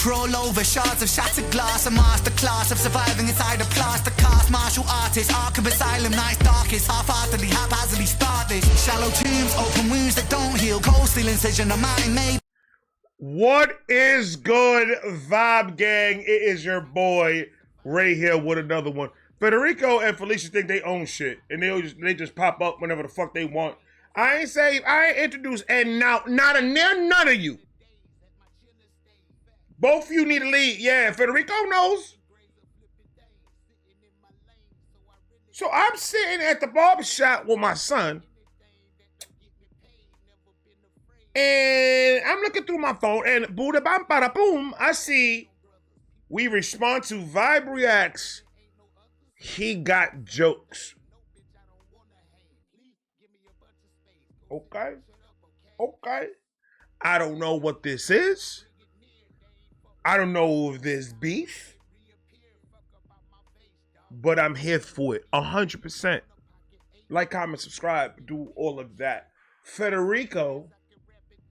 crawl over shards of shattered glass. A masterclass of surviving inside a plaster cast. Martial artist, Arkham Asylum, night's darkest. Half-heartedly, haphazardly start this. Shallow tombs, open wounds that don't heal. Cold steel incision, a mountain made. What is good, Vibe Gang? It is your boy Ray here with another one. Federico and Felicia think they own shit, and they just pop up whenever the fuck they want. I ain't introduced, and now none of you. Both of you need to leave. Yeah, Federico knows. So I'm sitting at the barbershop with my son, and I'm looking through my phone, and booda bam bada boom, I see we respond to Vibe Reacts. He got jokes. Okay. I don't know what this is. I don't know if there's beef, but I'm here for it 100%. Like, comment, subscribe, do all of that. Federico,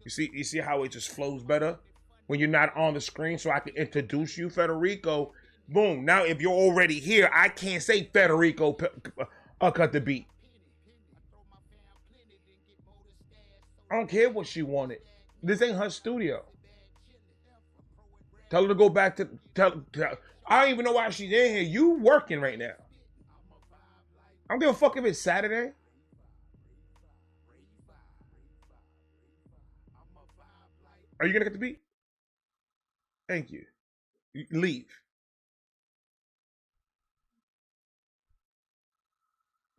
you see how it just flows better when you're not on the screen, so I can introduce you, Federico. Boom. Now, if you're already here, I can't say Federico cut the beat. I don't care what she wanted. This ain't her studio. Tell her to go back to tell. I don't even know why she's in here. You working right now. I don't give a fuck if it's Saturday. Are you gonna get the beat? Thank you. Leave.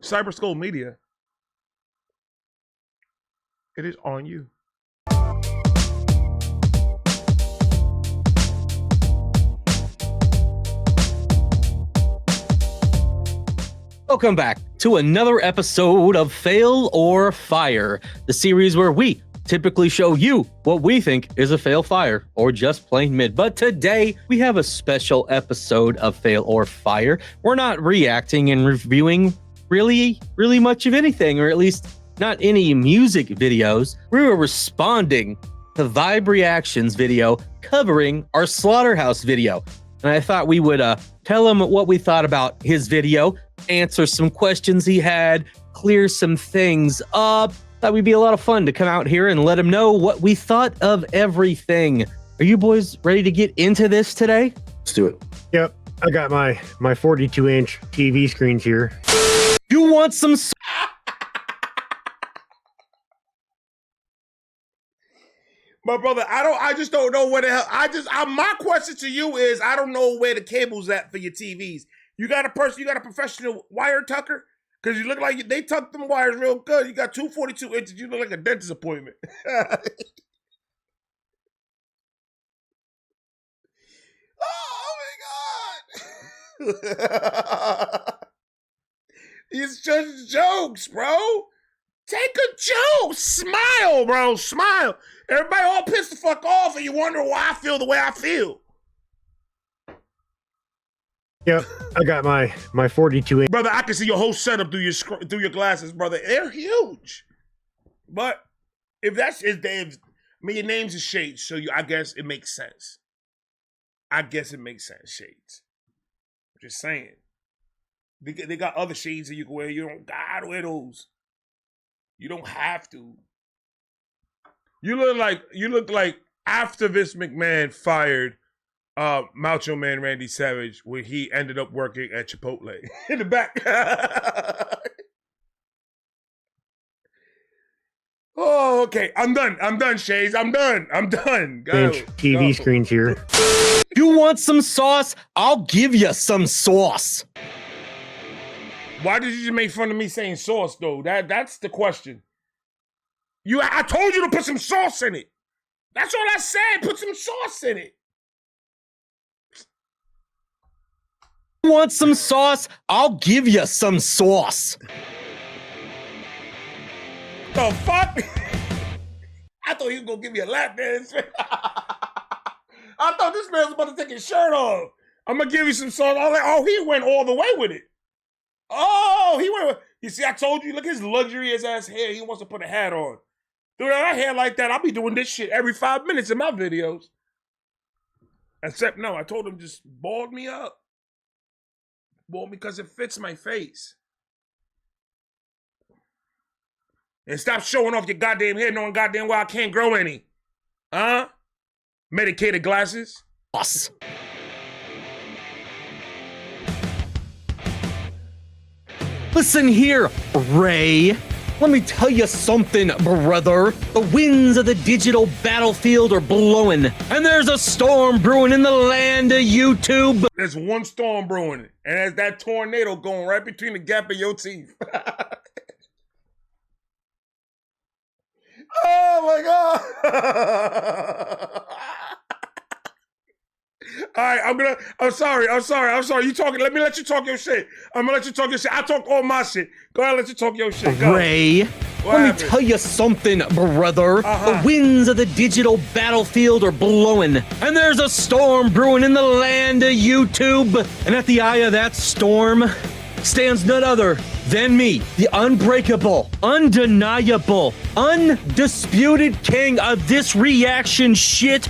Cyber Skull Media. It is on you. Welcome back to another episode of Fail or Fire, the series where we typically show you what we think is a fail fire or just plain mid. But today we have a special episode of Fail or Fire. We're not reacting and reviewing really much of anything, or at least not any music videos. We were responding to Vibe Reactions video covering our Slaughterhouse video. And I thought we would tell him what we thought about his video, answer some questions he had, clear some things up. Thought we'd be a lot of fun to come out here and let him know what we thought of everything. Are you boys ready to get into this today? Let's do it. Yep, I got my 42-inch TV screens here. You want some... My brother, I just don't know where the hell, my question to you is, I don't know where the cable's at for your TVs. You got a professional wire tucker? Because you look like they tuck them wires real good. You got 242 inches. You look like a dentist appointment. Oh my God. It's just jokes, bro. Take a joke. Smile, bro. Smile. Everybody all pissed the fuck off and you wonder why I feel the way I feel. Yep, I got my 42-inch. Brother, I can see your whole setup through your glasses, brother. They're huge. But if that's his name, your name's is Shades, so I guess it makes sense. Shades. I'm just saying. They got other shades that you can wear. You don't gotta wear those. You don't have to. You look like after Vince McMahon fired Macho Man Randy Savage when he ended up working at Chipotle in the back. Oh, okay. I'm done, Shades. I'm done. Go. TV screens here. You want some sauce? I'll give you some sauce. Why did you just make fun of me saying sauce, though? That's the question. I told you to put some sauce in it. That's all I said. Put some sauce in it. You want some sauce? I'll give you some sauce. The fuck? I thought he was gonna give me a lap dance. I thought this man was about to take his shirt off. I'm gonna give you some sauce. I was like, oh, he went all the way with it. Oh, he went with, you see, I told you, look at his luxurious ass hair. He wants to put a hat on. Dude, I hair like that. I'll be doing this shit every 5 minutes in my videos. Except, no, I told him just bald me up. Bald because it fits my face. And stop showing off your goddamn hair knowing goddamn well I can't grow any. Huh? Medicated glasses. Boss. Listen here, Ray. Let me tell you something, brother. The winds of the digital battlefield are blowing, and there's a storm brewing in the land of YouTube. There's one storm brewing, and there's that tornado going right between the gap of your teeth. Oh my God. All right, I'm sorry. You talking, let me shit. I'm gonna let you talk your shit. I talk all my shit. Go ahead, let you talk your shit. Go. Ray, let me tell you something, brother. The winds of the digital battlefield are blowing, and there's a storm brewing in the land of YouTube. And at the eye of that storm stands none other than me, the unbreakable, undeniable, undisputed king of this reaction shit.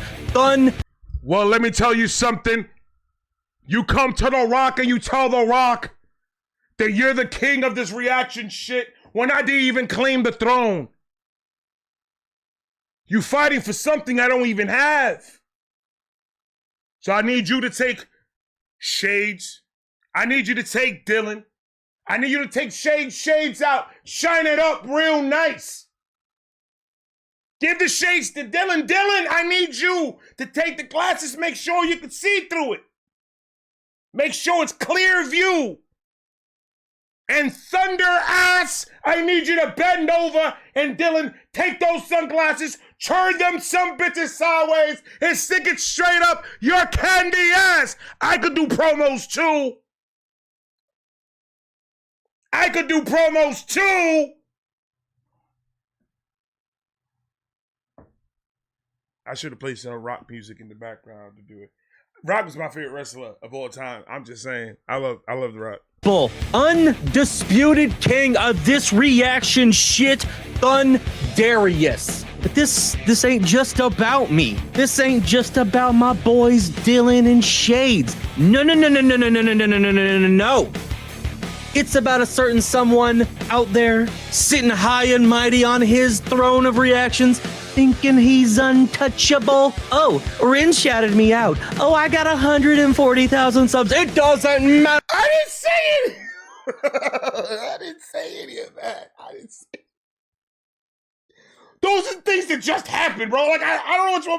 Well, let me tell you something. You come to The Rock and you tell The Rock that you're the king of this reaction shit when I didn't even claim the throne. You fighting for something I don't even have. So I need you to take Shades. I need you to take Dylan. I need you to take Shades out. Shine it up real nice. Give the shades to Dylan. Dylan, I need you to take the glasses, make sure you can see through it. Make sure it's clear view. And Thunder Ass, I need you to bend over and Dylan, take those sunglasses, turn them some bitches sideways and stick it straight up your candy ass. I could do promos too. I should have played some rock music in the background to do it. Rock was my favorite wrestler of all time. I'm just saying, I love The Rock. Undisputed king of this reaction shit, Thundarius. But this ain't just about me. This ain't just about my boys Dylan and Shades. No. It's about a certain someone out there sitting high and mighty on his throne of reactions, thinking he's untouchable. Oh, Rin shouted me out. Oh, I got 140,000 subs. It doesn't matter. I didn't say it. I didn't say any of that. Those are things that just happened, bro. Like I don't know what you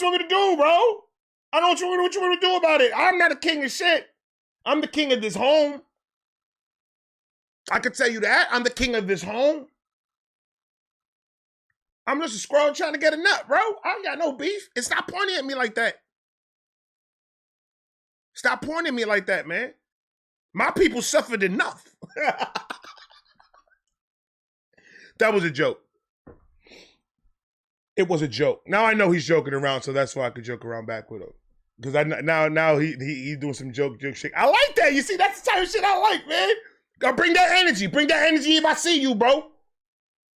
want me to do, bro. I don't know what you want me to do about it. I'm not a king of shit. I'm the king of this home. I could tell you that. I'm the king of this home. I'm just a squirrel trying to get a nut, bro. I ain't got no beef. And stop pointing at me like that. Stop pointing at me like that, man. My people suffered enough. That was a joke. It was a joke. Now I know he's joking around, so that's why I could joke around back with him. Because now he's doing some joke shit. I like that. You see, that's the type of shit I like, man. Bring that energy. Bring that energy if I see you, bro.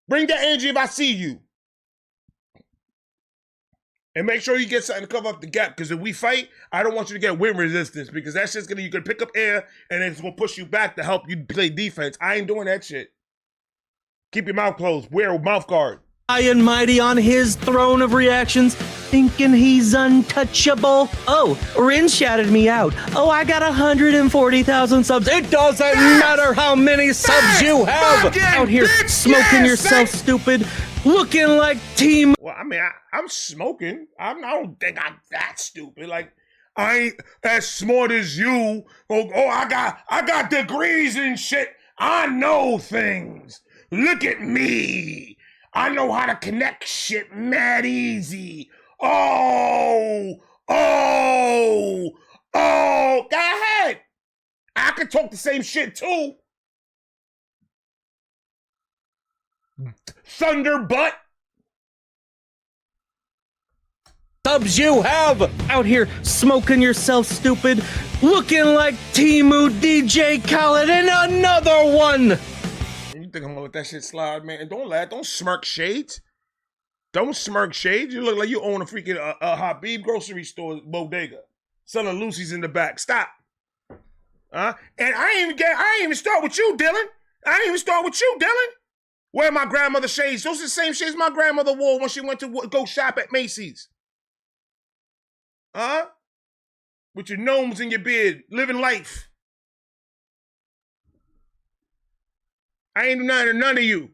Bring that energy if I see you. And make sure you get something to cover up the gap, because if we fight, I don't want you to get wind resistance, because that's just you can pick up air and it's gonna push you back to help you play defense. I ain't doing that shit. Keep your mouth closed. Wear a mouth guard. High and mighty on his throne of reactions, thinking he's untouchable. Oh, Rin shouted me out. Oh, I got 140,000 subs. It doesn't matter how many subs you have. Out here smoking yourself stupid, looking like team. Well, I mean, I'm smoking. I don't think I'm that stupid. Like, I ain't as smart as you. I got degrees and shit. I know things. Look at me. I know how to connect shit mad easy. Oh, go ahead. I can talk the same shit too. Thunderbutt. Subs you have out here smoking yourself stupid, looking like Timu DJ Khaled and another one. You think I'm gonna let that shit slide, man? Don't smirk, Shades. Don't smirk, Shade. You look like you own a freaking Habib grocery store bodega, selling Lucy's in the back. Stop. And I ain't even start with you, Dylan. Wear my grandmother's shades. Those are the same shades my grandmother wore when she went to go shop at Macy's. With your gnomes in your beard, living life. I ain't none of you.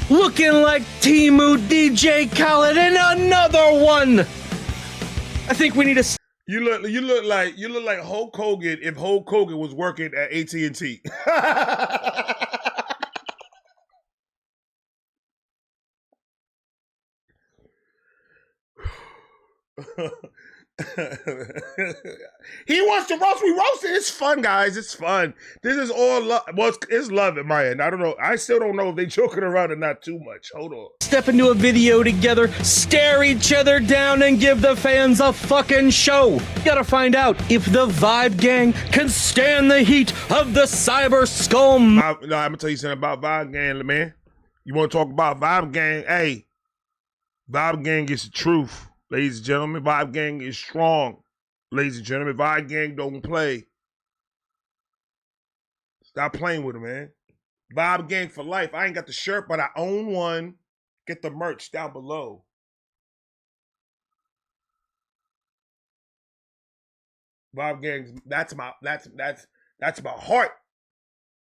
Looking like Timu DJ Khaled and another one. I think we need to. You look like Hulk Hogan if Hulk Hogan was working at AT&T. He wants to roast. We roast it. It's fun, guys. It's fun. This is all love. Well, it's love at my end. I don't know. I still don't know if they joking around or not too much. Hold on. Step into a video together, stare each other down, and give the fans a fucking show. Gotta find out if the Vibe Gang can stand the heat of the Cyber Skull. No, I'm gonna tell you something about Vibe Gang, man. You want to talk about Vibe Gang? Hey, Vibe Gang is the truth. Ladies and gentlemen, Vibe Gang is strong. Ladies and gentlemen, Vibe Gang don't play. Stop playing with them, man. Vibe Gang for life. I ain't got the shirt, but I own one. Get the merch down below. Vibe Gang, that's my heart.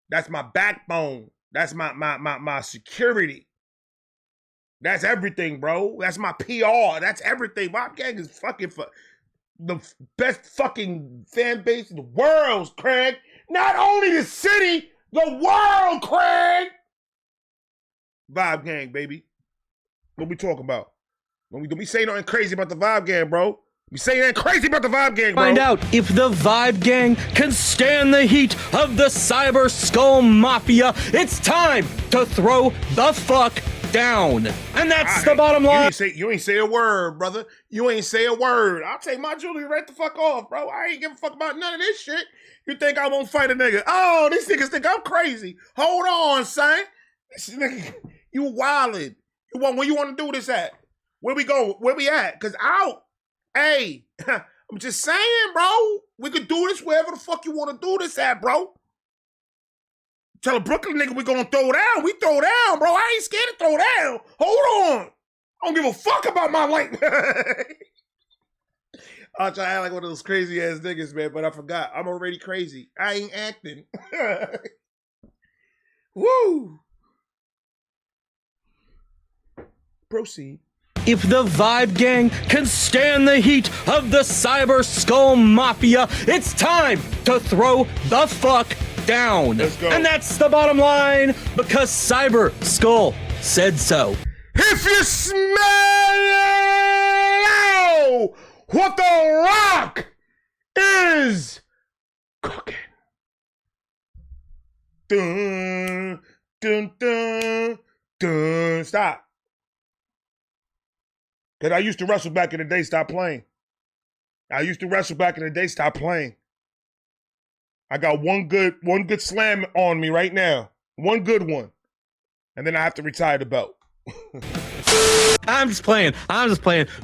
That's my backbone. That's my security. That's everything, bro. That's my PR. That's everything. Vibe Gang is fucking for the best fucking fan base in the world, Craig. Not only the city, the world, Craig. Vibe Gang, baby. What we talking about? Don't be saying nothing crazy about the Vibe Gang, bro. We saying nothing crazy about the Vibe Gang, bro. Find out if the Vibe Gang can stand the heat of the Cyber Skull Mafia. It's time to throw the fuck down. And that's the bottom line. You ain't say a word, brother. You ain't say a word. I'll take my jewelry right the fuck off, bro. I ain't give a fuck about none of this shit. You think I won't fight a nigga? Oh, these niggas think I'm crazy. Hold on, son. This nigga, you wildin'. Where you want to do this at? Where we go? Where we at? Cause hey, I'm just saying, bro. We could do this wherever the fuck you want to do this at, bro. Tell a Brooklyn nigga we gonna throw down. We throw down, bro. I ain't scared to throw down. Hold on. I don't give a fuck about my life. I'll try to act like one of those crazy ass niggas, man, but I forgot. I'm already crazy. I ain't acting. Woo. Proceed. If the Vibe Gang can stand the heat of the Cyber Skull Mafia, it's time to throw the fuck down. Let's go. And that's the bottom line, because Cyber Skull said so. If you smell what the Rock is cooking. Dun, dun, dun, dun. Stop. Because I used to wrestle back in the day, stop playing. Stop playing. I got one good slam on me right now. One good one. And then I have to retire the belt. I'm just playing.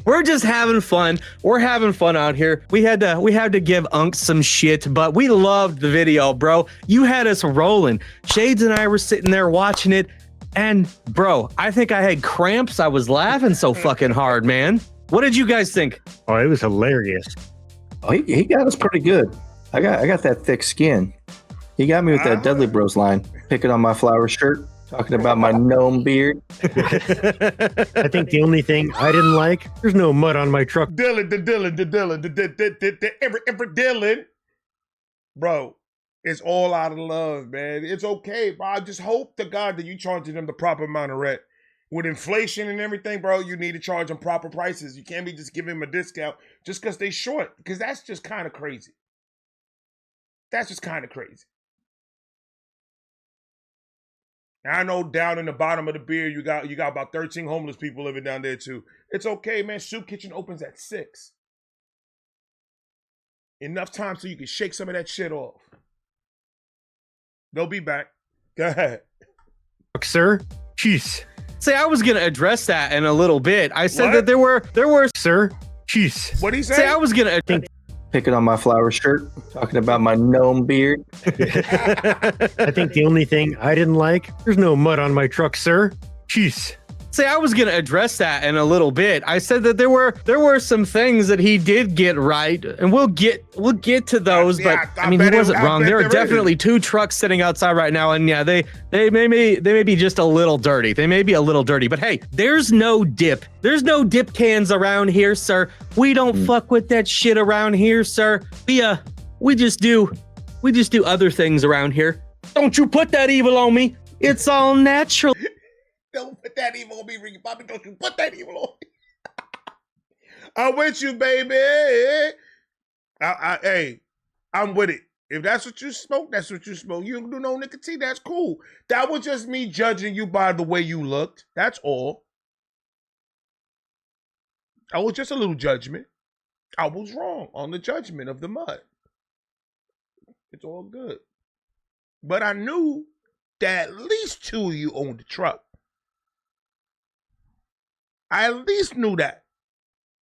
We're just having fun. We're having fun out here. We had to give Unc some shit, but we loved the video, bro. You had us rolling. Shades and I were sitting there watching it. And bro, I think I had cramps. I was laughing so fucking hard, man. What did you guys think? Oh, it was hilarious. Oh, he got us pretty good. I got that thick skin. He got me with that Dudley Bros line, picking on my flower shirt, talking about my gnome beard. I think the only thing I didn't like, there's no mud on my truck. Dylan. Bro, it's all out of love, man. It's okay, bro. I just hope to God that you charging them the proper amount of rent. With inflation and everything, bro, you need to charge them proper prices. You can't be just giving them a discount just because they short, because that's just kind of crazy. And I know down in the bottom of the beer, you got about 13 homeless people living down there too. It's okay, man. Soup Kitchen opens at 6. Enough time so you can shake some of that shit off. They'll be back. Go ahead. sir. Jeez. See, I was gonna address that in a little bit. I said What? that there were. Sir. Jeez. What'd he say? See, I was gonna. Picking on my flower shirt, talking about my gnome beard. I think the only thing I didn't like, there's no mud on my truck, sir. Jeez. See, I was gonna address that in a little bit. I said that there were some things that he did get right, and we'll get to those. Yeah, but I mean, he wasn't wrong. There are definitely 2 trucks sitting outside right now, and yeah, they may be just a little dirty. They may be a little dirty, but hey, there's no dip. There's no dip cans around here, sir. We don't fuck with that shit around here, sir. We just do other things around here. Don't you put that evil on me. It's all natural. Don't put that evil on me, Ricky Bobby. Don't you put that evil on me. I'm with you, baby. Hey, I'm with it. If that's what you smoke, that's what you smoke. You don't do no nicotine, that's cool. That was just me judging you by the way you looked. That's all. That was just a little judgment. I was wrong on the judgment of the mud. It's all good. But I knew that at least 2 of you owned the truck. I at least knew that.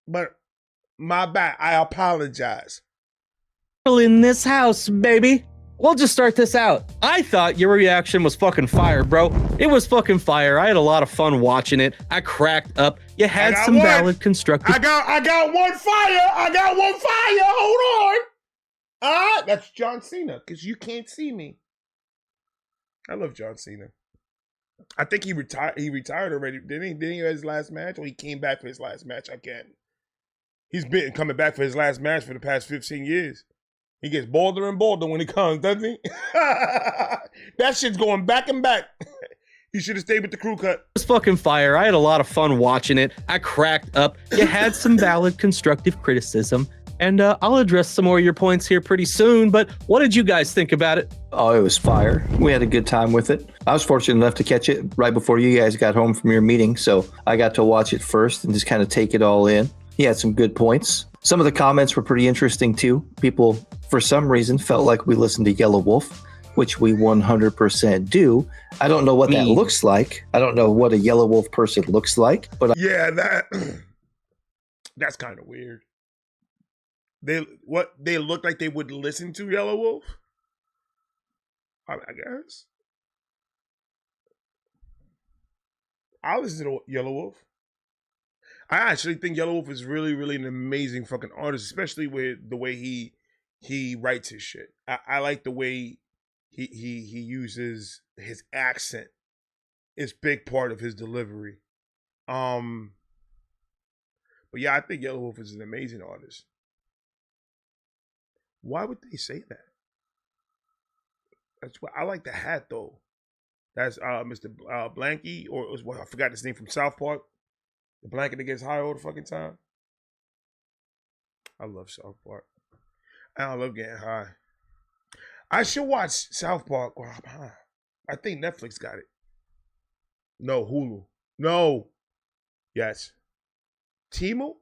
But my bad. I apologize. In this house, baby. We'll just start this out. I thought your reaction was fucking fire, bro. It was fucking fire. I had a lot of fun watching it. I cracked up. You had some valid constructive. I got one fire. I got one fire. Hold on. That's John Cena, because you can't see me. I love John Cena. I think he retired. He retired already. Didn't he have his last match? Or he came back for his last match again? He's been coming back for his last match for the past 15 years. He gets bolder and bolder when he comes, doesn't he? That shit's going back and back. He should have stayed with the crew cut. It was fucking fire. I had a lot of fun watching it. I cracked up. You had some valid constructive criticism. And I'll address some more of your points here pretty soon, but what did you guys think about it? Oh, it was fire. We had a good time with it. I was fortunate enough to catch it right before you guys got home from your meeting, so I got to watch it first and just kind of take it all in. He had some good points. Some of the comments were pretty interesting too. People, for some reason, felt like we listened to Yellow Wolf, which we 100% do. I don't know what that looks like. I don't know what a Yellow Wolf person looks like, but yeah, that's kind of weird. They look like they would listen to Yellow Wolf? I guess. I'll listen to Yellow Wolf. I actually think Yellow Wolf is really, really an amazing fucking artist, especially with the way he writes his shit. I like the way he uses his accent. It's a big part of his delivery. But yeah, I think Yellow Wolf is an amazing artist. Why would they say that? That's what I like the hat though. That's Mr. Blanky, or I forgot his name from South Park. The blanket that gets high all the fucking time. I love South Park. I love getting high. I should watch South Park while I'm high. I think Netflix got it. No, Hulu. No. Yes. Timo?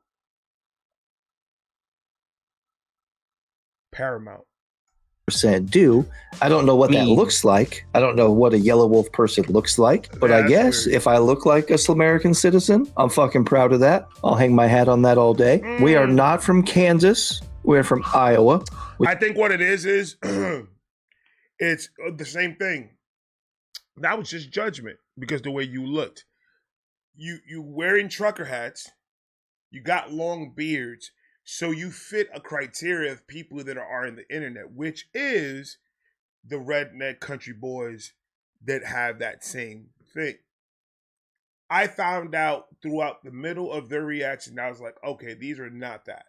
Paramount. do. I don't know what that looks like. I don't know what a Yellow Wolf person looks like, but I guess if I look like a American citizen, I'm fucking proud of that. I'll hang my hat on that all day. We are not from Kansas. We're from Iowa. I think what it is it's the same thing. That was just judgment because the way you looked. You wearing trucker hats, you got long beards, so you fit a criteria of people that are in the internet, which is the redneck country boys that have that same thing. I found out throughout the middle of their reaction, I was like, okay, these are not that.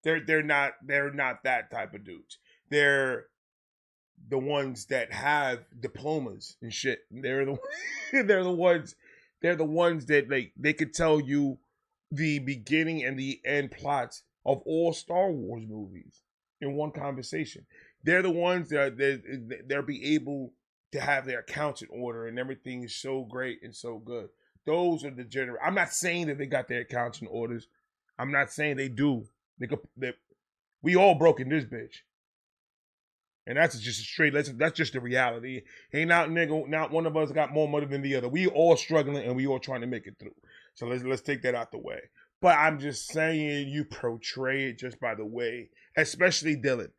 They're not that type of dudes. They're the ones that have diplomas and shit. They're the ones that they could tell you the beginning and the end plots of all Star Wars movies in one conversation. They're the ones that they'll be able to have their accounts in order and everything is so great and so good. Those are the I'm not saying that they got their accounts in orders. I'm not saying they do. We all broke in this bitch. And that's just straight. That's just the reality. Ain't not nigga. Not one of us got more money than the other. We all struggling and we all trying to make it through. So let's take that out the way. But I'm just saying, you portray it just by the way, especially Dylan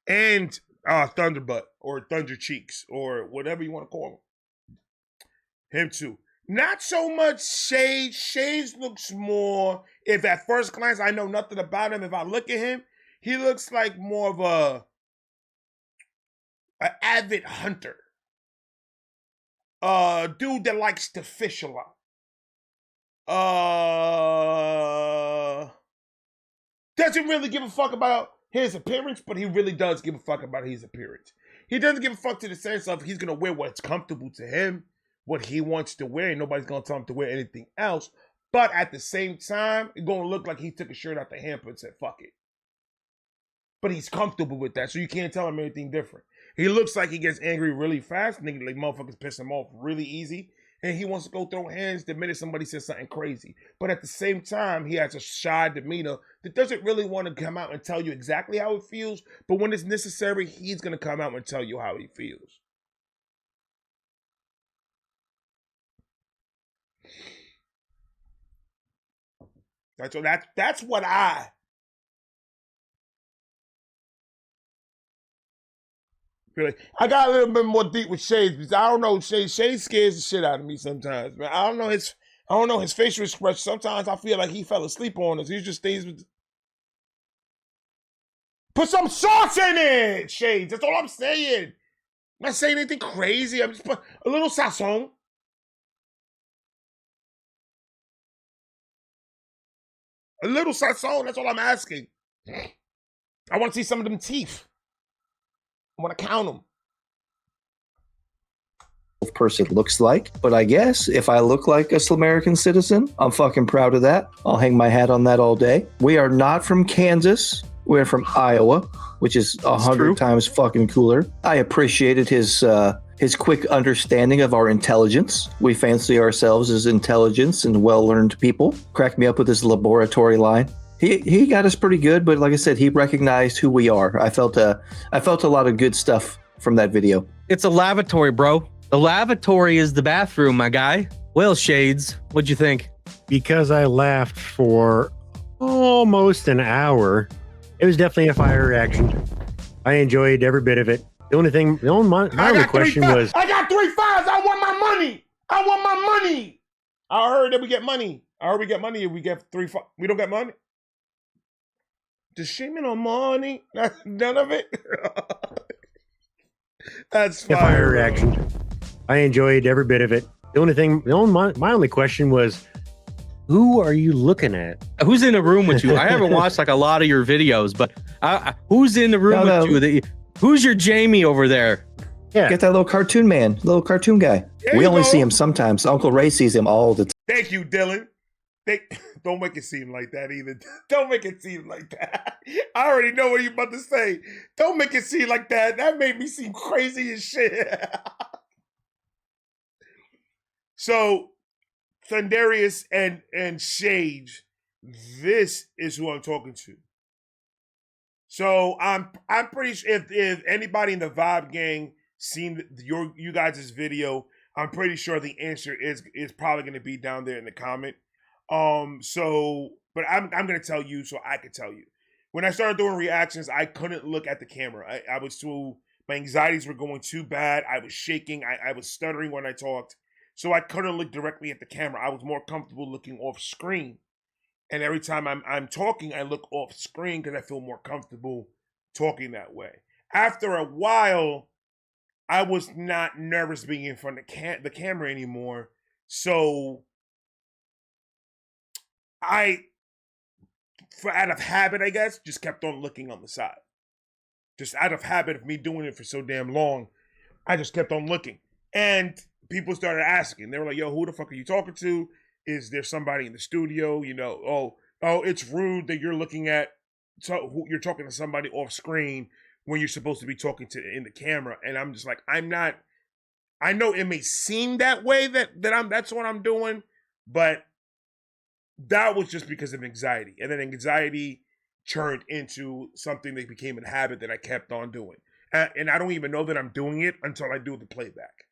and Thunderbutt or Thunder Cheeks or whatever you want to call him. Him too. Not so much Shades. Shades looks more. If at first glance I know nothing about him, if I look at him, he looks like more of an avid hunter. Dude that likes to fish a lot. Doesn't really give a fuck about his appearance, but he really does give a fuck about his appearance. He doesn't give a fuck to the sense of he's gonna wear what's comfortable to him, what he wants to wear, and nobody's gonna tell him to wear anything else. But at the same time, it's gonna look like he took a shirt out the hamper and said, fuck it. But he's comfortable with that, so you can't tell him anything different. He looks like he gets angry really fast. Nigga, like motherfuckers piss him off really easy. And he wants to go throw hands the minute somebody says something crazy. But at the same time, he has a shy demeanor that doesn't really want to come out and tell you exactly how it feels. But when it's necessary, he's going to come out and tell you how he feels. That's what I feel like. I got a little bit more deep with Shades because I don't know, Shades scares the shit out of me sometimes, man. I don't know his facial expression. Sometimes I feel like he fell asleep on us. He just stays with. Put some sauce in it, Shades. That's all I'm saying. I'm not saying anything crazy. I'm just putting a little sazon. A little sazon. That's all I'm asking. I want to see some of them teeth. I want to count them. Person looks like, but I guess if I look like a American citizen, I'm fucking proud of that. I'll hang my hat on that all day. We are not from Kansas. We're from Iowa, which is 100 times fucking cooler. I appreciated his quick understanding of our intelligence. We fancy ourselves as intelligence and well-learned people. Cracked me up with his laboratory line. He got us pretty good, but like I said, he recognized who we are. I felt a lot of good stuff from that video. It's a lavatory, bro. The lavatory is the bathroom, my guy. Well, Shades, what'd you think? Because I laughed for almost an hour, it was definitely a fire reaction. I enjoyed every bit of it. My only question was, I got 3 fives. I want my money. I want my money. I heard that we get money. I heard we get money if we get 3 5. We don't get money. Just streaming on money. None of it. That's fire. fire reaction. I enjoyed every bit of it. My only question was, who are you looking at? Who's in the room with you? I haven't watched like a lot of your videos, but who's in the room with you? Who's your Jamie over there? Yeah. Get that little cartoon man, little cartoon guy. We only see him sometimes. Uncle Ray sees him all the time. Thank you, Dylan. Don't make it seem like that either. Don't make it seem like that. I already know what you're about to say. Don't make it seem like that. That made me seem crazy as shit. So, Thundarius and Sage, this is who I'm talking to. So I'm pretty sure if anybody in the Vibe Gang seen you guys' video, I'm pretty sure the answer is probably going to be down there in the comment. But I'm going to tell you so I could tell you. When I started doing reactions, I couldn't look at the camera. I was my anxieties were going too bad. I was shaking. I was stuttering when I talked. So I couldn't look directly at the camera. I was more comfortable looking off screen. And every time I'm talking, I look off screen because I feel more comfortable talking that way. After a while, I was not nervous being in front of the camera anymore. So out of habit, I guess, just kept on looking on the side. Just out of habit of me doing it for so damn long, I just kept on looking. And people started asking. They were like, yo, who the fuck are you talking to? Is there somebody in the studio? You know, oh, it's rude that you're looking at, you're talking to somebody off screen when you're supposed to be talking to in the camera. And I'm just like, I'm not, I know it may seem that way that's what I'm doing, but that was just because of anxiety. And then anxiety turned into something that became a habit that I kept on doing. and I don't even know that I'm doing it until I do the playback.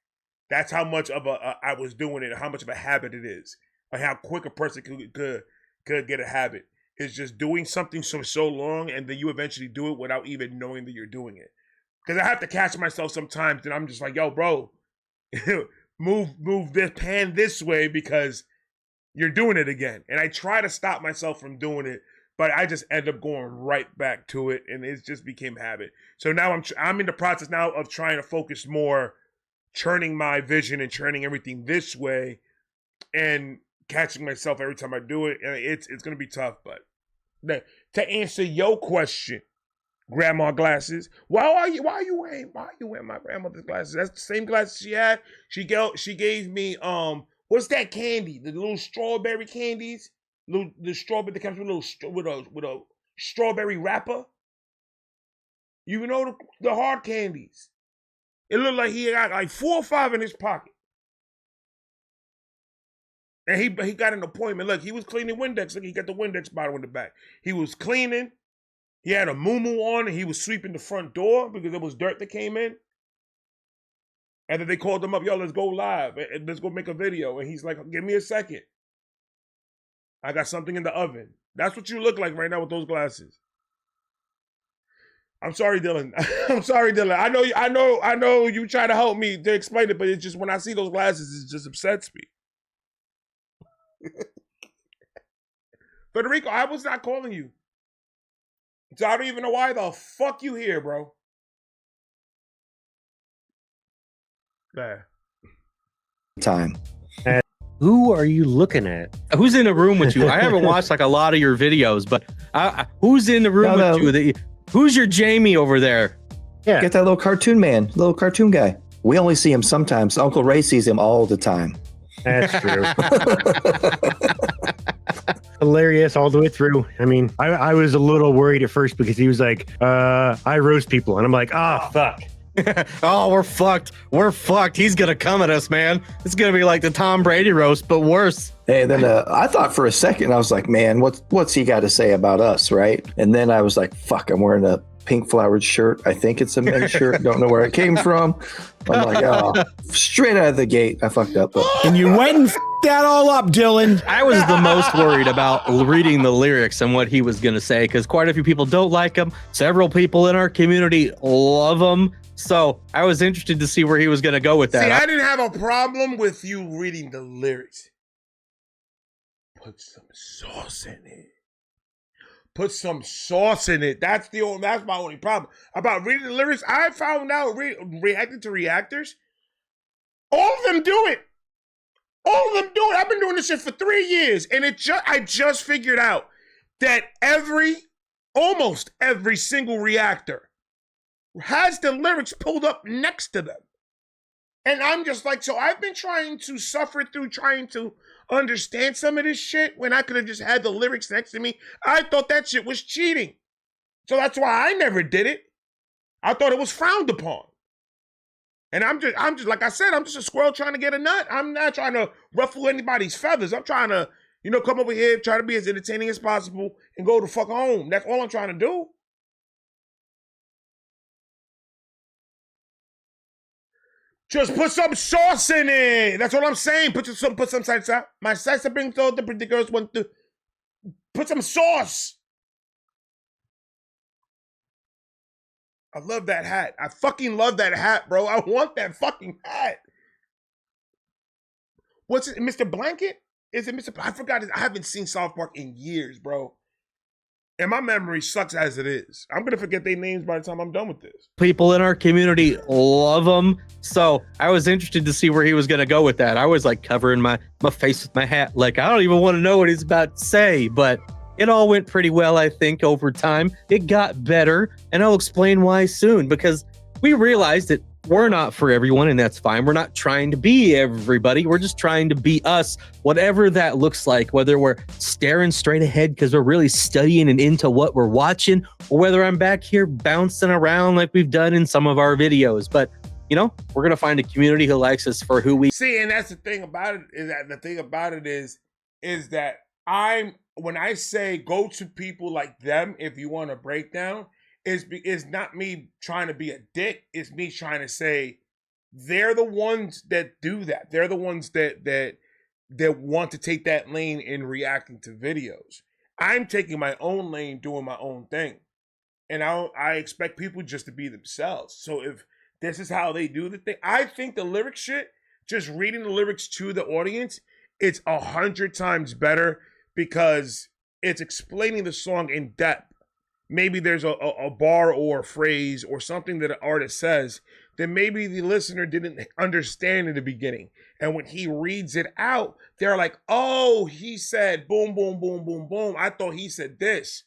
That's how much of I was doing it, and how much of a habit it is, and how quick a person could get a habit. It's just doing something so long, and then you eventually do it without even knowing that you're doing it. Because I have to catch myself sometimes, and I'm just like, yo, bro, move this pan this way because you're doing it again. And I try to stop myself from doing it, but I just end up going right back to it, and it just became habit. So now I'm in the process now of trying to focus more, churning my vision and churning everything this way, and catching myself every time I do it. And it's gonna be tough, but to answer your question, grandma glasses. Why are you wearing my grandmother's glasses? That's the same glasses she had. She gave me what's that candy? The little strawberry candies. The strawberry that comes with a strawberry wrapper. You know the hard candies. It looked like he got like 4 or 5 in his pocket. And he got an appointment. Look, he was cleaning Windex. Look, he got the Windex bottle in the back. He was cleaning. He had a muumuu on, and he was sweeping the front door because there was dirt that came in. And then they called him up, yo, let's go live. And let's go make a video. And he's like, give me a second. I got something in the oven. That's what you look like right now with those glasses. I'm sorry, Dylan. I'm sorry, Dylan. I know you try to help me to explain it, but it's just when I see those glasses, it just upsets me. Federico, I was not calling you. So I don't even know why the fuck you here, bro. There. Time. Who are you looking at? Who's in the room with you? I haven't watched like a lot of your videos, but who's in the room with you? Who's your Jamie over there? Yeah. Get that little cartoon man, little cartoon guy. We only see him sometimes. Uncle Ray sees him all the time. That's true. Hilarious all the way through. I mean, I was a little worried at first because he was like, I roast people. And I'm like, fuck. Oh, we're fucked. We're fucked. He's going to come at us, man. It's going to be like the Tom Brady roast, but worse. Hey, then I thought for a second, I was like, man, what's he got to say about us, right? And then I was like, fuck, I'm wearing a pink flowered shirt. I think it's a men's shirt. Don't know where it came from. I'm like, oh, straight out of the gate, I fucked up. And you went and that all up, Dylan. I was the most worried about reading the lyrics and what he was going to say, because quite a few people don't like him. Several people in our community love him. So I was interested to see where he was going to go with that. See, I didn't have a problem with you reading the lyrics. Put some sauce in it. Put some sauce in it. That's my only problem. About reading the lyrics, I found out reacting to reactors, all of them do it. All of them do it. I've been doing this shit for 3 years, and I just figured out that almost every single reactor has the lyrics pulled up next to them. And I'm just like, so I've been trying to suffer through trying to understand some of this shit when I could have just had the lyrics next to me. I thought that shit was cheating. So that's why I never did it. I thought it was frowned upon. And I'm just like I said, I'm just a squirrel trying to get a nut. I'm not trying to ruffle anybody's feathers. I'm trying to, come over here, try to be as entertaining as possible and go the fuck home. That's all I'm trying to do. Just put some sauce in it. That's all I'm saying. Put some salsa. My salsa brings all the pretty girls want to. Put some sauce. I love that hat. I fucking love that hat, bro. I want that fucking hat. What's it, Mr. Blanket? Is it Mr. I forgot. I haven't seen South Park in years, bro. And my memory sucks as it is. I'm going to forget their names by the time I'm done with this. People in our community love him. So I was interested to see where he was going to go with that. I was like covering my face with my hat. Like, I don't even want to know what he's about to say, but it all went pretty well, I think, over time. It got better, and I'll explain why soon, because we realized that we're not for everyone, and that's fine. We're not trying to be everybody. We're just trying to be us, whatever that looks like, whether we're staring straight ahead because we're really studying and into what we're watching, or whether I'm back here bouncing around like we've done in some of our videos. But, we're going to find a community who likes us for who we see. And that's the thing about it is that when I say go to people like them if you want a breakdown, is not me trying to be a dick. It's me trying to say they're the ones that do that. They're the ones that want to take that lane in reacting to videos. I'm taking my own lane, doing my own thing. And I expect people just to be themselves. So if this is how they do the thing, I think the lyric shit, just reading the lyrics to the audience, it's 100 times better because it's explaining the song in depth. Maybe there's a bar or a phrase or something that an artist says that maybe the listener didn't understand in the beginning. And when he reads it out, they're like, oh, he said boom, boom, boom, boom, boom. I thought he said this.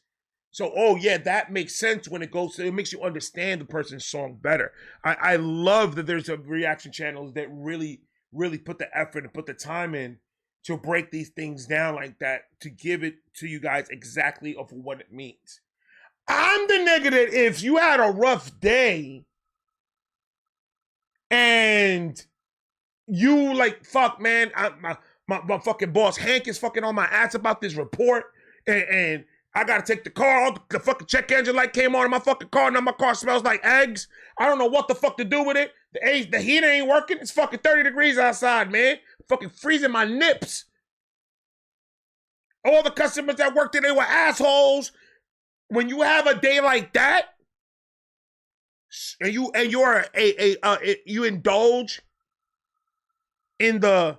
So, oh yeah, that makes sense when it goes to, it makes you understand the person's song better. I love that there's a reaction channels that really, really put the effort and put the time in to break these things down like that, to give it to you guys exactly of what it means. I'm the nigga that if you had a rough day and you like, fuck, man, my fucking boss Hank is fucking on my ass about this report, and I gotta take the car, the fucking check engine light came on in my fucking car, now my car smells like eggs. I don't know what the fuck to do with it. The heater ain't working. It's fucking 30 degrees outside, man. Fucking freezing my nips. All the customers that worked there, they were assholes. When you have a day like that, and you indulge in the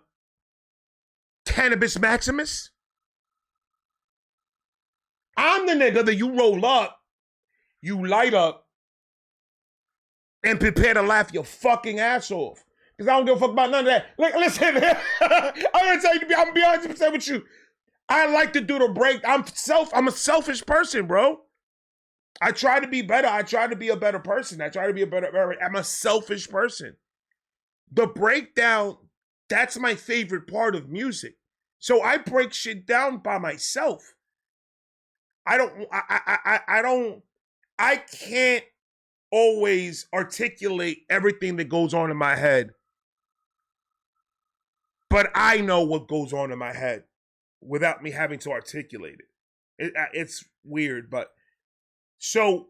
cannabis maximus, I'm the nigga that you roll up, you light up, and prepare to laugh your fucking ass off. Because I don't give a fuck about none of that. Listen, I'm gonna tell you, I'm gonna be 100% with you. I like to do the break. I'm a selfish person, bro. I try to be better. I try to be a better person. I'm a selfish person. The breakdown, that's my favorite part of music. So I break shit down by myself. I can't always articulate everything that goes on in my head. But I know what goes on in my head without me having to articulate it. It's weird, but so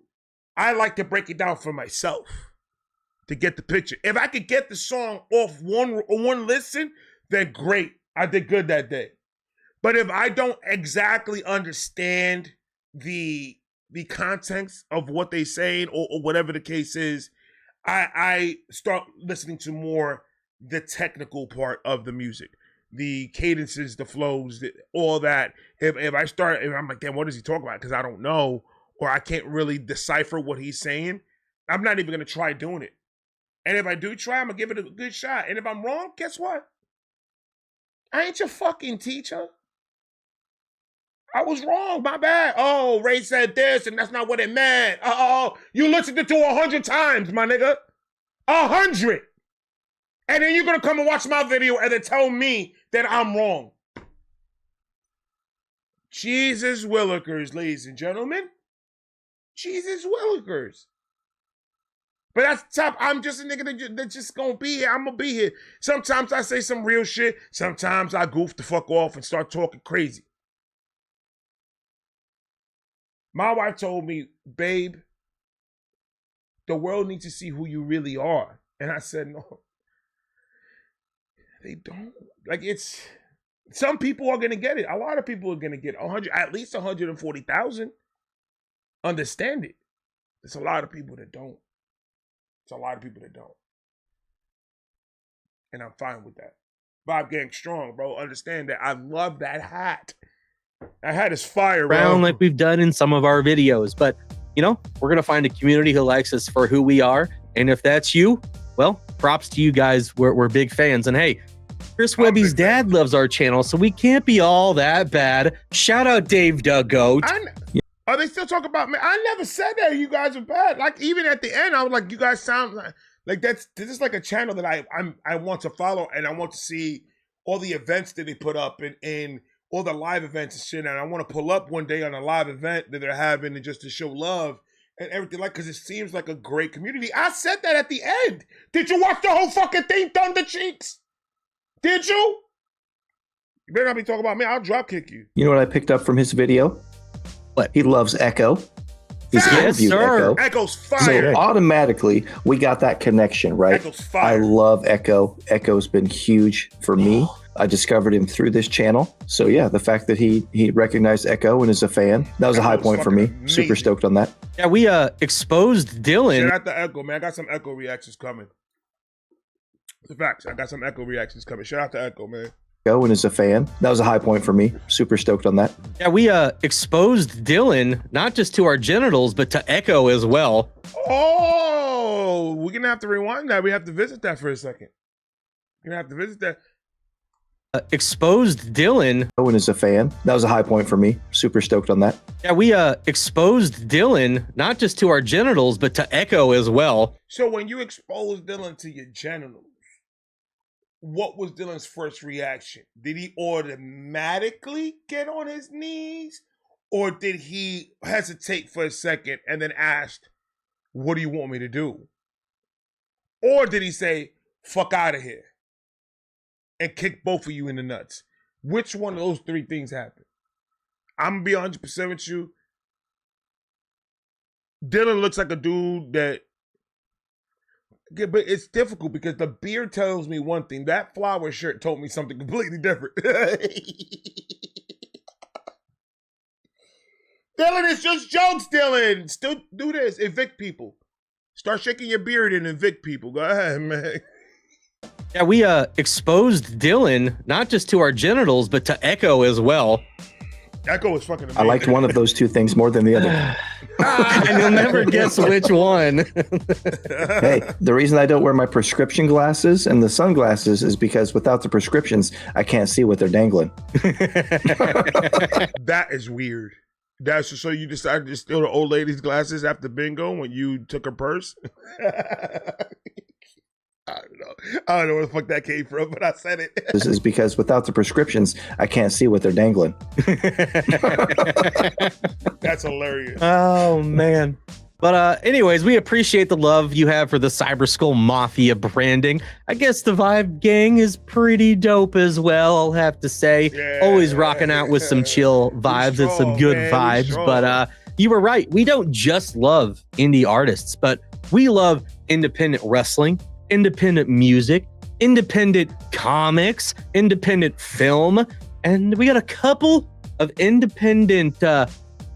I like to break it down for myself to get the picture. If I could get the song off one listen, then great. I did good that day. But if I don't exactly understand the context of what they're saying or whatever the case is, I start listening to more the technical part of the music. The cadences, the flows, all that. If I'm like, damn, what is he talking about? Because I don't know, or I can't really decipher what he's saying, I'm not even going to try doing it. And if I do try, I'm going to give it a good shot. And if I'm wrong, guess what? I ain't your fucking teacher. I was wrong, my bad. Oh, Ray said this, and that's not what it meant. Oh, you listened to it 100 times, my nigga. 100. And then you're going to come and watch my video and then tell me that I'm wrong. Jesus Willikers, ladies and gentlemen. Jesus Willikers. But that's top. I'm just a nigga that's just going to be here. I'm going to be here. Sometimes I say some real shit. Sometimes I goof the fuck off and start talking crazy. My wife told me, babe, the world needs to see who you really are. And I said, no. They don't. Like, it's, some people are going to get it. A lot of people are going to get 100, at least 140,000. Understand it. There's a lot of people that don't. And I'm fine with that. Bob Gang strong, bro. Understand that. I love that hat. That hat is fire, bro. Around like we've done in some of our videos. But, you know, we're going to find a community who likes us for who we are. And if that's you, well, props to you guys. We're big fans. And hey, Chris Webby's dad loves our channel, so we can't be all that bad. Shout out Dave Duggoat. Are they still talking about me? I never said that you guys are bad. Like, even at the end, I was like, you guys sound like this is like a channel that I want to follow, and I want to see all the events that they put up and all the live events and shit. And I want to pull up one day on a live event that they're having and just to show love and everything, like, because it seems like a great community. I said that at the end. Did you watch the whole fucking thing, Thunder Cheeks? Did you? You better not be talking about me. I'll drop kick you. You know what I picked up from his video? What? He loves Echo. He's Facts. Yes, interviewed sir. Echo. Echo's So fire. automatically, we got that connection, right? Echo's I fire. love Echo. Echo's been huge for me. I discovered him through this channel. So yeah, the fact that he recognized Echo and is a fan, that was a high Echo's point for me. fucking Super amazing. stoked on that. Yeah, we exposed Dylan. Shout out to Echo, man. I got some Echo reactions coming. The facts. I got some Echo reactions coming. Shout out to Echo, man. Echo and is a fan, that was a high point for me. Super stoked on that. Yeah, we exposed Dylan not just to our genitals, but to Echo as well. Oh, we're gonna have to rewind that. We have to visit that for a second. We're gonna have to visit that. Exposed Dylan. Echo and is a fan, that was a high point for me. Super stoked on that. Yeah, we exposed Dylan not just to our genitals, but to Echo as well. So when you expose Dylan to your genitals, what was Dylan's first reaction? Did he automatically get on his knees? Or did he hesitate for a second and then ask, what do you want me to do? Or did he say, fuck out of here, and kick both of you in the nuts? Which one of those three things happened? I'm gonna be 100% with you. Dylan looks like a dude that, yeah, but it's difficult because the beard tells me one thing. That flower shirt told me something completely different. Dylan, it's just jokes, Dylan. Still do this. Evict people. Start shaking your beard and evict people. Go ahead, man. Yeah, we exposed Dylan not just to our genitals, but to Echo as well. Echo is fucking amazing. I liked one of those two things more than the other. And you'll never guess which one. Hey, the reason I don't wear my prescription glasses and the sunglasses is because without the prescriptions, I can't see what they're dangling. That is weird. That's so you decided to steal the old lady's glasses after bingo when you took her purse? I don't know where the fuck that came from, but I said it. This is because without the prescriptions, I can't see what they're dangling. That's hilarious. Oh man. But anyways, we appreciate the love you have for the Cyber Skull Mafia branding. I guess the Vibe Gang is pretty dope as well, I'll have to say. Yeah. Always rocking out with some chill vibes and some good vibes. But you were right. We don't just love indie artists, but we love independent wrestling, independent music, independent comics, independent film, and we got a couple of independent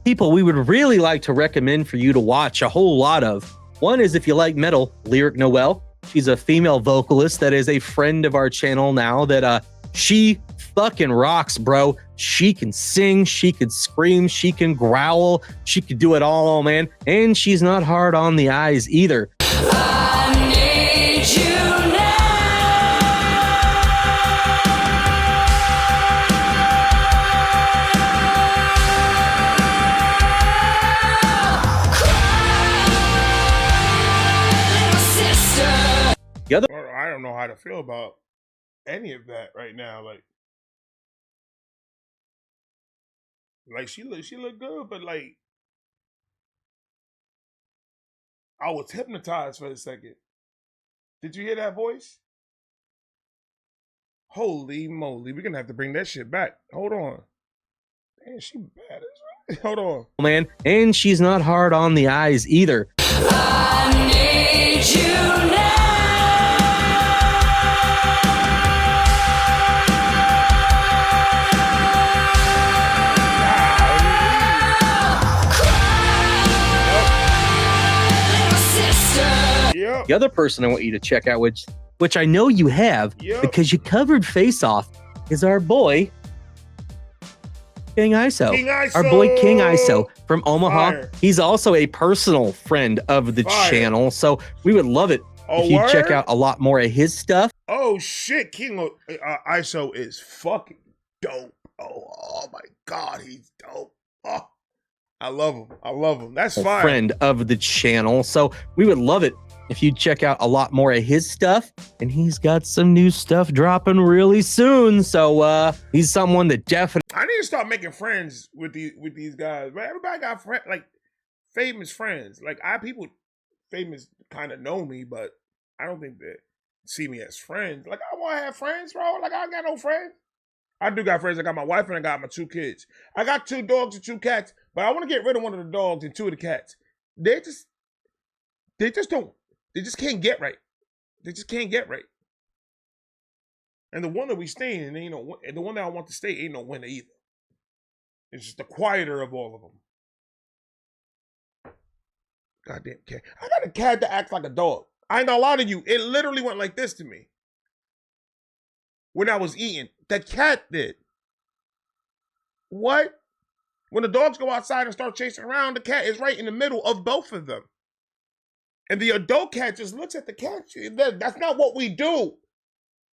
people we would really like to recommend for you to watch a whole lot of. One is, if you like metal, Lyric Noel. She's a female vocalist that is a friend of our channel now that she fucking rocks, bro. She can sing, she could scream, she can growl, she could do it all, man. And she's not hard on the eyes either. I need you now. I don't know how to feel about any of that right now. Like she looked good, but like I was hypnotized for a second. Did you hear that voice? Holy moly, we're gonna have to bring that shit back. Hold on. Man, she bad as Hold on. Man, and she's not hard on the eyes either. I need you now. Yep. The other person I want you to check out, which I know you have, Yep. because you covered Face Off, is our boy King ISO. King ISO. Our boy King ISO from Omaha. Fire. He's also a personal friend of the Fire. channel, so we would love it Oh, if you check word? out a lot more of his stuff. Oh shit, King ISO is fucking dope. Oh my god, he's dope. Oh, I love him. I love him. That's A fire. friend of the channel, so we would love it if you check out a lot more of his stuff. And he's got some new stuff dropping really soon, so he's someone that definitely I need to start making friends with these guys. But everybody got like famous friends. Like people famous kind of know me, but I don't think they see me as friends. Like I want to have friends, bro. Like I ain't got no friends. I do got friends. I got my wife and I got my 2 kids. I got 2 dogs and 2 cats, but I want to get rid of one of the dogs and 2 of the cats. they just can't get right. They just can't get right. And the one that we stay in ain't no, and the one that I want to stay ain't no winner either. It's just the quieter of all of them. Goddamn cat. I got a cat that acts like a dog. I ain't gonna lie to you. It literally went like this to me. When I was eating. The cat did. What? When the dogs go outside and start chasing around, the cat is right in the middle of both of them. And the adult cat just looks at the cat. That's not what we do.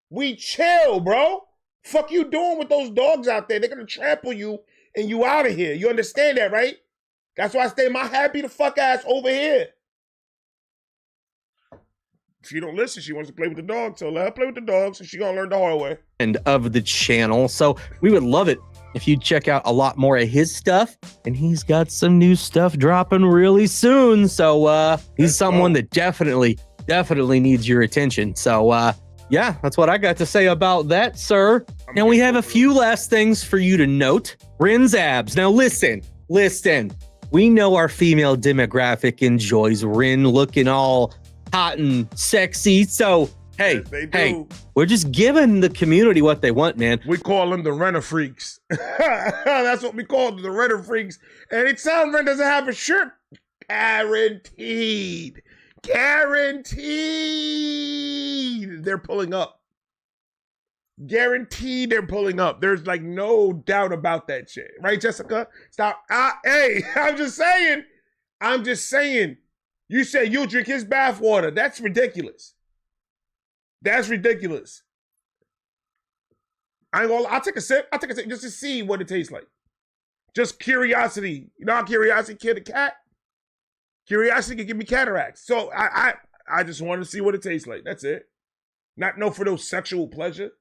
We chill, bro. Fuck you doing with those dogs out there? They're gonna trample you and you out of here. You understand that, right? That's why I stay my happy the fuck ass over here. She don't listen. She wants to play with the dog, so let her play with the dogs, and she gonna learn the hard way. And of the channel. So we would love it if you check out a lot more of his stuff. And he's got some new stuff dropping really soon. So he's someone that definitely needs your attention. So yeah, that's what I got to say about that, sir. Now we have a few last things for you to note. Rin's abs. Now listen. We know our female demographic enjoys Rin looking all hot and sexy. So hey, we're just giving the community what they want, man. We call them the renter freaks. That's what we call them, the renter freaks. Anytime Ren doesn't have a shirt, guaranteed, they're pulling up. Guaranteed they're pulling up. There's like no doubt about that shit. Right, Jessica? Stop. Hey, I'm just saying. You said you'll drink his bath water. That's ridiculous. I'll take a sip just to see what it tastes like. Just curiosity. You know how curiosity killed a cat? Curiosity can give me cataracts. So I just wanted to see what it tastes like. That's it. Not for no sexual pleasure.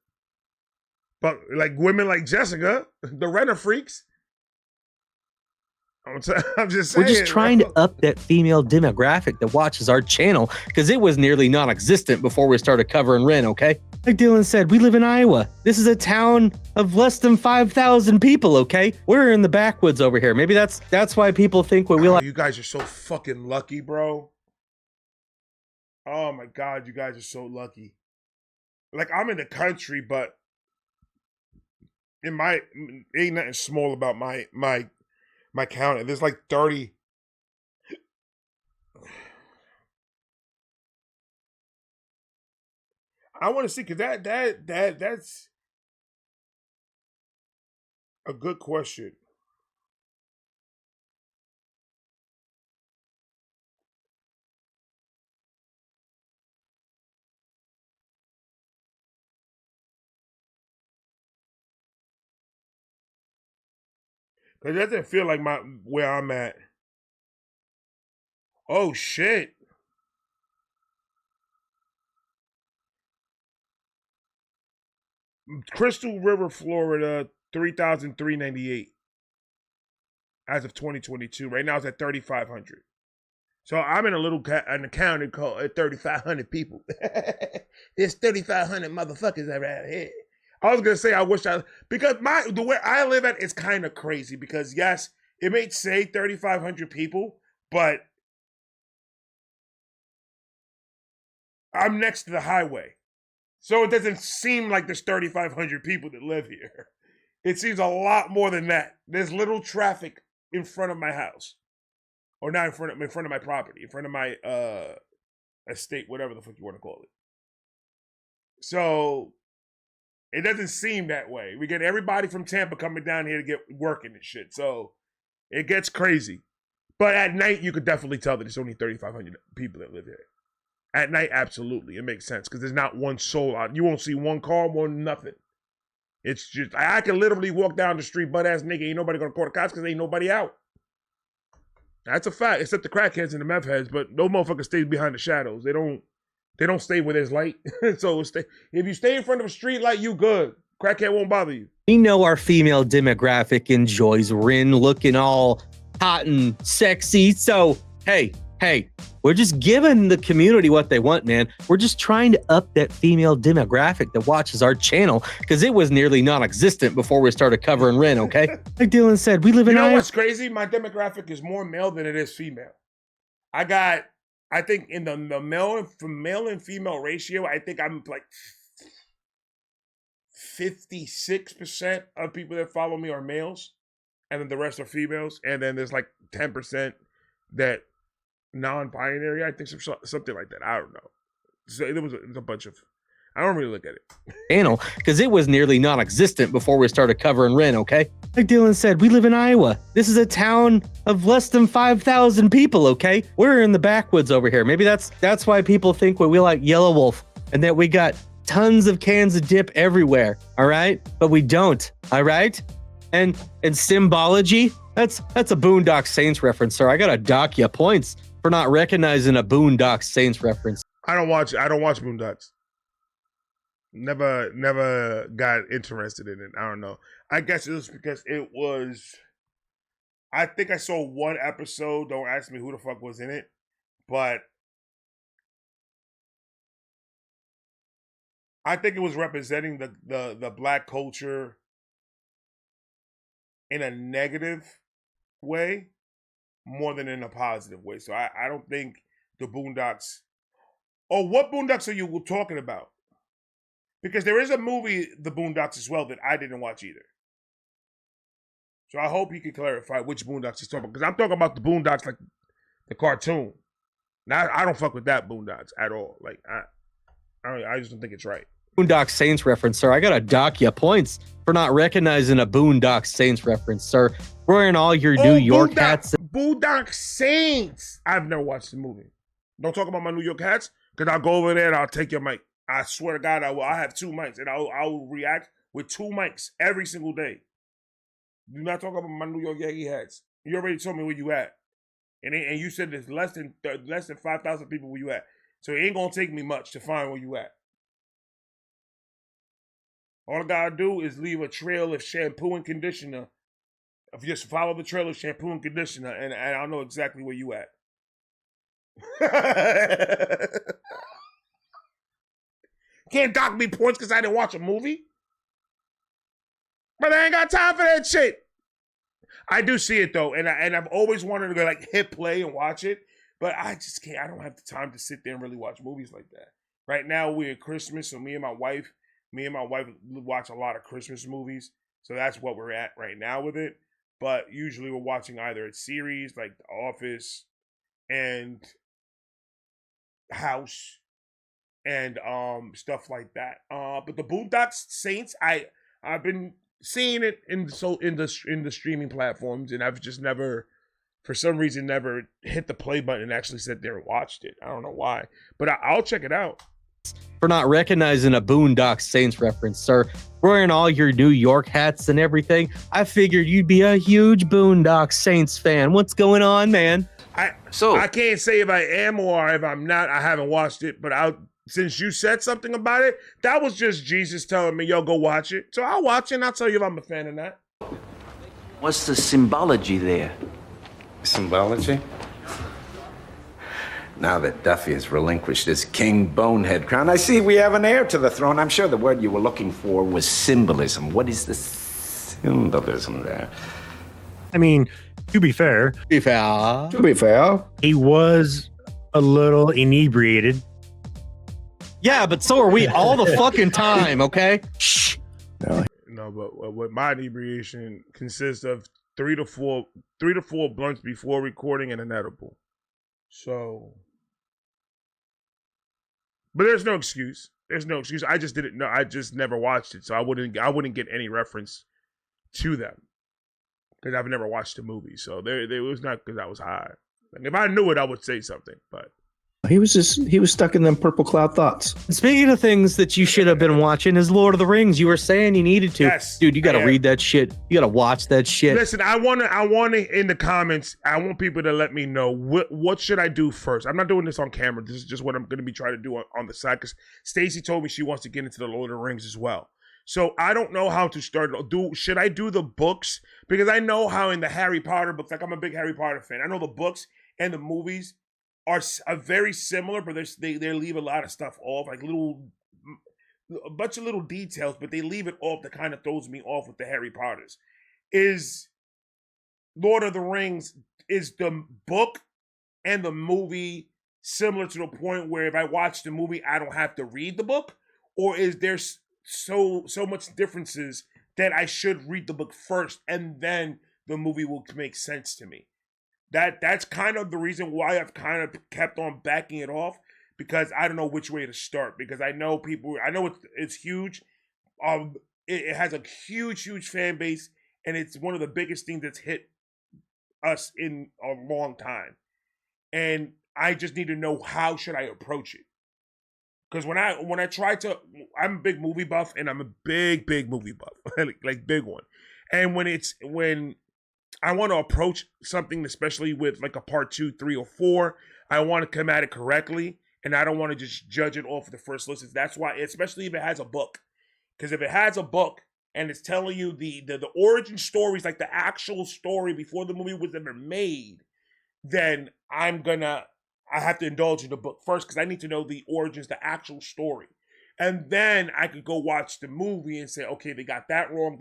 But like women like Jessica, the renter freaks. I'm just saying. We're just trying to up that female demographic that watches our channel because it was nearly non-existent before we started covering Ren, okay? Like Dylan said, we live in Iowa. This is a town of less than 5,000 people, okay? We're in the backwoods over here. Maybe that's why people think we like. You guys are so fucking lucky, bro. Oh my God, you guys are so lucky. Like, I'm in the country, but ain't nothing small about my county. There's like 30. I want to see, because that's a good question. Because it doesn't feel like where I'm at. Oh, shit. Crystal River, Florida, 3,398 as of 2022. Right now it's at 3,500. So I'm in an county called 3,500 people. There's 3,500 motherfuckers around here. I was gonna say because the way I live at is kind of crazy, because yes, it may say 3,500 people, but I'm next to the highway. So it doesn't seem like there's 3,500 people that live here. It seems a lot more than that. There's little traffic in front of my house. Or not in front of my property, in front of my estate, whatever the fuck you want to call it. So it doesn't seem that way. We get everybody from Tampa coming down here to get working and shit. So it gets crazy. But at night, you could definitely tell that it's only 3,500 people that live here. At night, absolutely. It makes sense, because there's not one soul out. You won't see one car, one nothing. It's just, I can literally walk down the street butt-ass naked. Ain't nobody going to call the cops because ain't nobody out. That's a fact, except the crackheads and the meth heads. But those motherfuckers stay behind the shadows. They don't stay where there's light. So if you stay in front of a street light, you good. Crackhead won't bother you. We know our female demographic enjoys Rin looking all hot and sexy. So hey, we're just giving the community what they want, man. We're just trying to up that female demographic that watches our channel, because it was nearly non-existent before we started covering Rin, okay? Like Dylan said, we live in Iowa. You know what's crazy? My demographic is more male than it is female. I think in the male and female ratio, I think I'm like 56% of people that follow me are males, and then the rest are females, and then there's like 10% that non-binary. I think something like that. I don't know. So there was a bunch of. I don't really look at it. Channel, because it was nearly non-existent before we started covering Ren, okay? Like Dylan said, we live in Iowa. This is a town of less than 5,000 people, okay? We're in the backwoods over here. Maybe that's why people think we like Yellow Wolf and that we got tons of cans of dip everywhere, all right? But we don't, all right? And symbology, that's a Boondock Saints reference, sir. I gotta dock you points for not recognizing a Boondock Saints reference. I don't watch Boondocks. Never got interested in it. I don't know. I guess it was because it was. I think I saw one episode. Don't ask me who the fuck was in it, but I think it was representing the black culture in a negative way more than in a positive way. So I don't think the Boondocks. Oh, what Boondocks are you talking about? Because there is a movie, The Boondocks, as well, that I didn't watch either. So I hope you can clarify which Boondocks he's talking about. Because I'm talking about the Boondocks like the cartoon. Now, I don't fuck with that Boondocks at all. Like, I just don't think it's right. Boondock Saints reference, sir. I gotta dock you points for not recognizing a Boondock Saints reference, sir. Wearing all your New York hats. Boondock Saints. I've never watched the movie. Don't talk about my New York hats, because I'll go over there and I'll take your mic. I swear to God, I will. I have 2 mics, and I will react with 2 mics every single day. Do not talk about my New York Yankee hats. You already told me where you at, and you said there's less than 5,000 people where you at. So it ain't gonna take me much to find where you at. All I gotta do is leave a trail of shampoo and conditioner. If you just follow the trail of shampoo and conditioner, and I'll know exactly where you at. Can't dock me points because I didn't watch a movie. But I ain't got time for that shit. I do see it though, and I've always wanted to go like hit play and watch it, but I just can't. I don't have the time to sit there and really watch movies like that. Right now we're at Christmas, so me and my wife watch a lot of Christmas movies. So that's what we're at right now with it. But usually we're watching either a series like The Office and House and stuff like that. But the Boondock Saints, I've been seeing it in the streaming platforms, and I've just never, for some reason, never hit the play button and actually sat there and watched it. I don't know why, but I'll check it out. For not recognizing a Boondock Saints reference, sir. Wearing all your New York hats and everything. I figured you'd be a huge Boondock Saints fan. What's going on, man? I can't say if I am or if I'm not. I haven't watched it, but since you said something about it, that was just Jesus telling me, yo, go watch it. So I'll watch it and I'll tell you if I'm a fan or not. What's the symbology there? Symbology? Now that Duffy has relinquished his King Bonehead crown, I see we have an heir to the throne. I'm sure the word you were looking for was symbolism. What is the symbolism there? I mean, to be fair, he was a little inebriated. Yeah, but so are we all the fucking time, okay? Shh. No, but what my inebriation consists of 3 to 4 blunts before recording and an edible. So, but there's no excuse. There's no excuse. I just didn't know. I just never watched it, so I wouldn't get any reference to them because I've never watched the movie. So there was not because I was high. Like, if I knew it, I would say something, but. He was stuck in them purple cloud thoughts. And speaking of things that you should have been watching, is Lord of the Rings. You were saying you needed to. Yes, dude, you got to read that shit. You got to watch that shit. Listen, I want to in the comments. I want people to let me know what should I do first. I'm not doing this on camera. This is just what I'm going to be trying to do on the side because Stacy told me she wants to get into the Lord of the Rings as well. So I don't know how to start. Should I do the books? Because I know how in the Harry Potter books, like I'm a big Harry Potter fan. I know the books and the movies are very similar, but they leave a lot of stuff off, like a bunch of little details, but they leave it off that kind of throws me off with the Harry Potters. Is Lord of the Rings, is the book and the movie similar to the point where if I watch the movie, I don't have to read the book, or is there so much differences that I should read the book first and then the movie will make sense to me? That's kind of the reason why I've kind of kept on backing it off, because I don't know which way to start, because I know it's huge. It has a huge fan base, and it's one of the biggest things that's hit us in a long time. And I just need to know, how should I approach it? Because when I try to, I'm a big movie buff, and I'm a big movie buff, like big one. And when I want to approach something, especially with like a part 2, 3, or 4, I want to come at it correctly, and I don't want to just judge it off of the first listen. That's why, especially if it has a book, because if it has a book and it's telling you the origin stories, like the actual story before the movie was ever made, then I have to indulge in the book first, because I need to know the origins, the actual story. And then I could go watch the movie and say, okay, they got that wrong,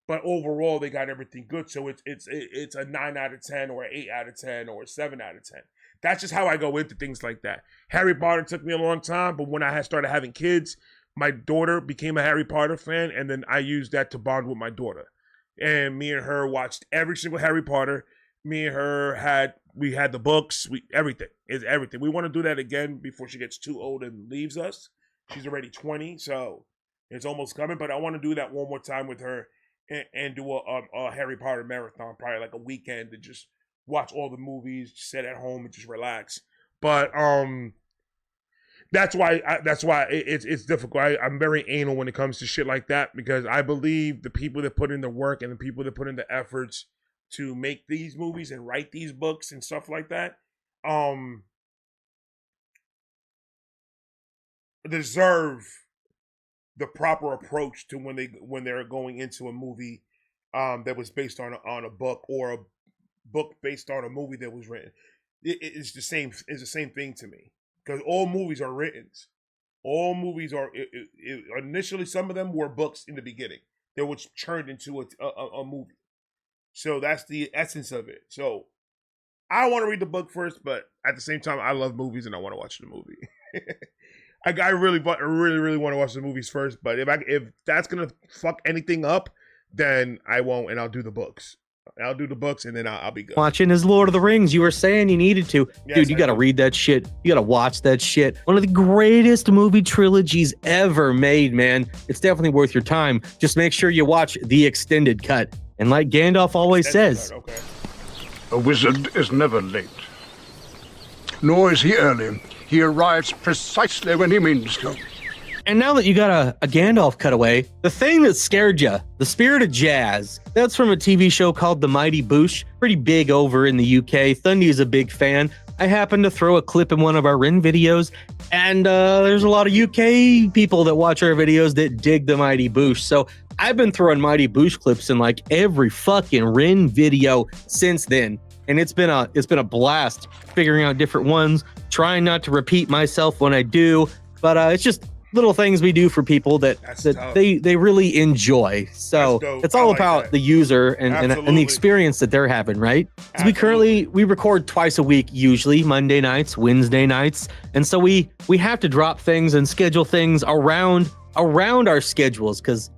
but overall they got everything good. So it's a 9 out of 10 or an 8 out of 10 or a 7 out of 10. That's just how I go into things like that. Harry Potter took me a long time, but when I started having kids, my daughter became a Harry Potter fan, and then I used that to bond with my daughter. And me and her watched every single Harry Potter. Me and her had the books, everything. We want to do that again before she gets too old and leaves us. She's already 20, so it's almost coming. But I want to do that one more time with her and do a Harry Potter marathon, probably like a weekend, to just watch all the movies, sit at home and just relax. But that's why it's difficult. I'm very anal when it comes to shit like that, because I believe the people that put in the work and the people that put in the efforts to make these movies and write these books and stuff like that, deserve the proper approach to when they're going into a movie that was based on a book, or a book based on a movie that was written. It's the same thing to me, because all movies are written. All movies are initially, some of them were books in the beginning that was turned into a movie. So that's the essence of it. So I want to read the book first, but at the same time, I love movies and I want to watch the movie. I really want to watch the movies first. But if that's gonna fuck anything up, then I won't, and I'll do the books. I'll do the books, and then I'll be good. Watching is Lord of the Rings. You were saying you needed to. Yes, dude, you got to read that shit. You got to watch that shit. One of the greatest movie trilogies ever made, man. It's definitely worth your time. Just make sure you watch the extended cut. And like Gandalf always says, Okay. A wizard is never late. Nor is he early. He arrives precisely when he means to. And now that you got a Gandalf cutaway, the thing that scared you, the spirit of jazz, that's from a TV show called The Mighty Boosh, pretty big over in the UK. Thundy's a big fan. I happened to throw a clip in one of our Rin videos, and there's a lot of UK people that watch our videos that dig The Mighty Boosh. So I've been throwing Mighty Boosh clips in like every fucking Rin video since then. And it's been a blast figuring out different ones, trying not to repeat myself when I do, but it's just little things we do for people that they really enjoy. So it's all about the user and the experience that they're having, right? So we record twice a week, usually Monday nights, Wednesday nights, and so we have to drop things and schedule things around our schedules, because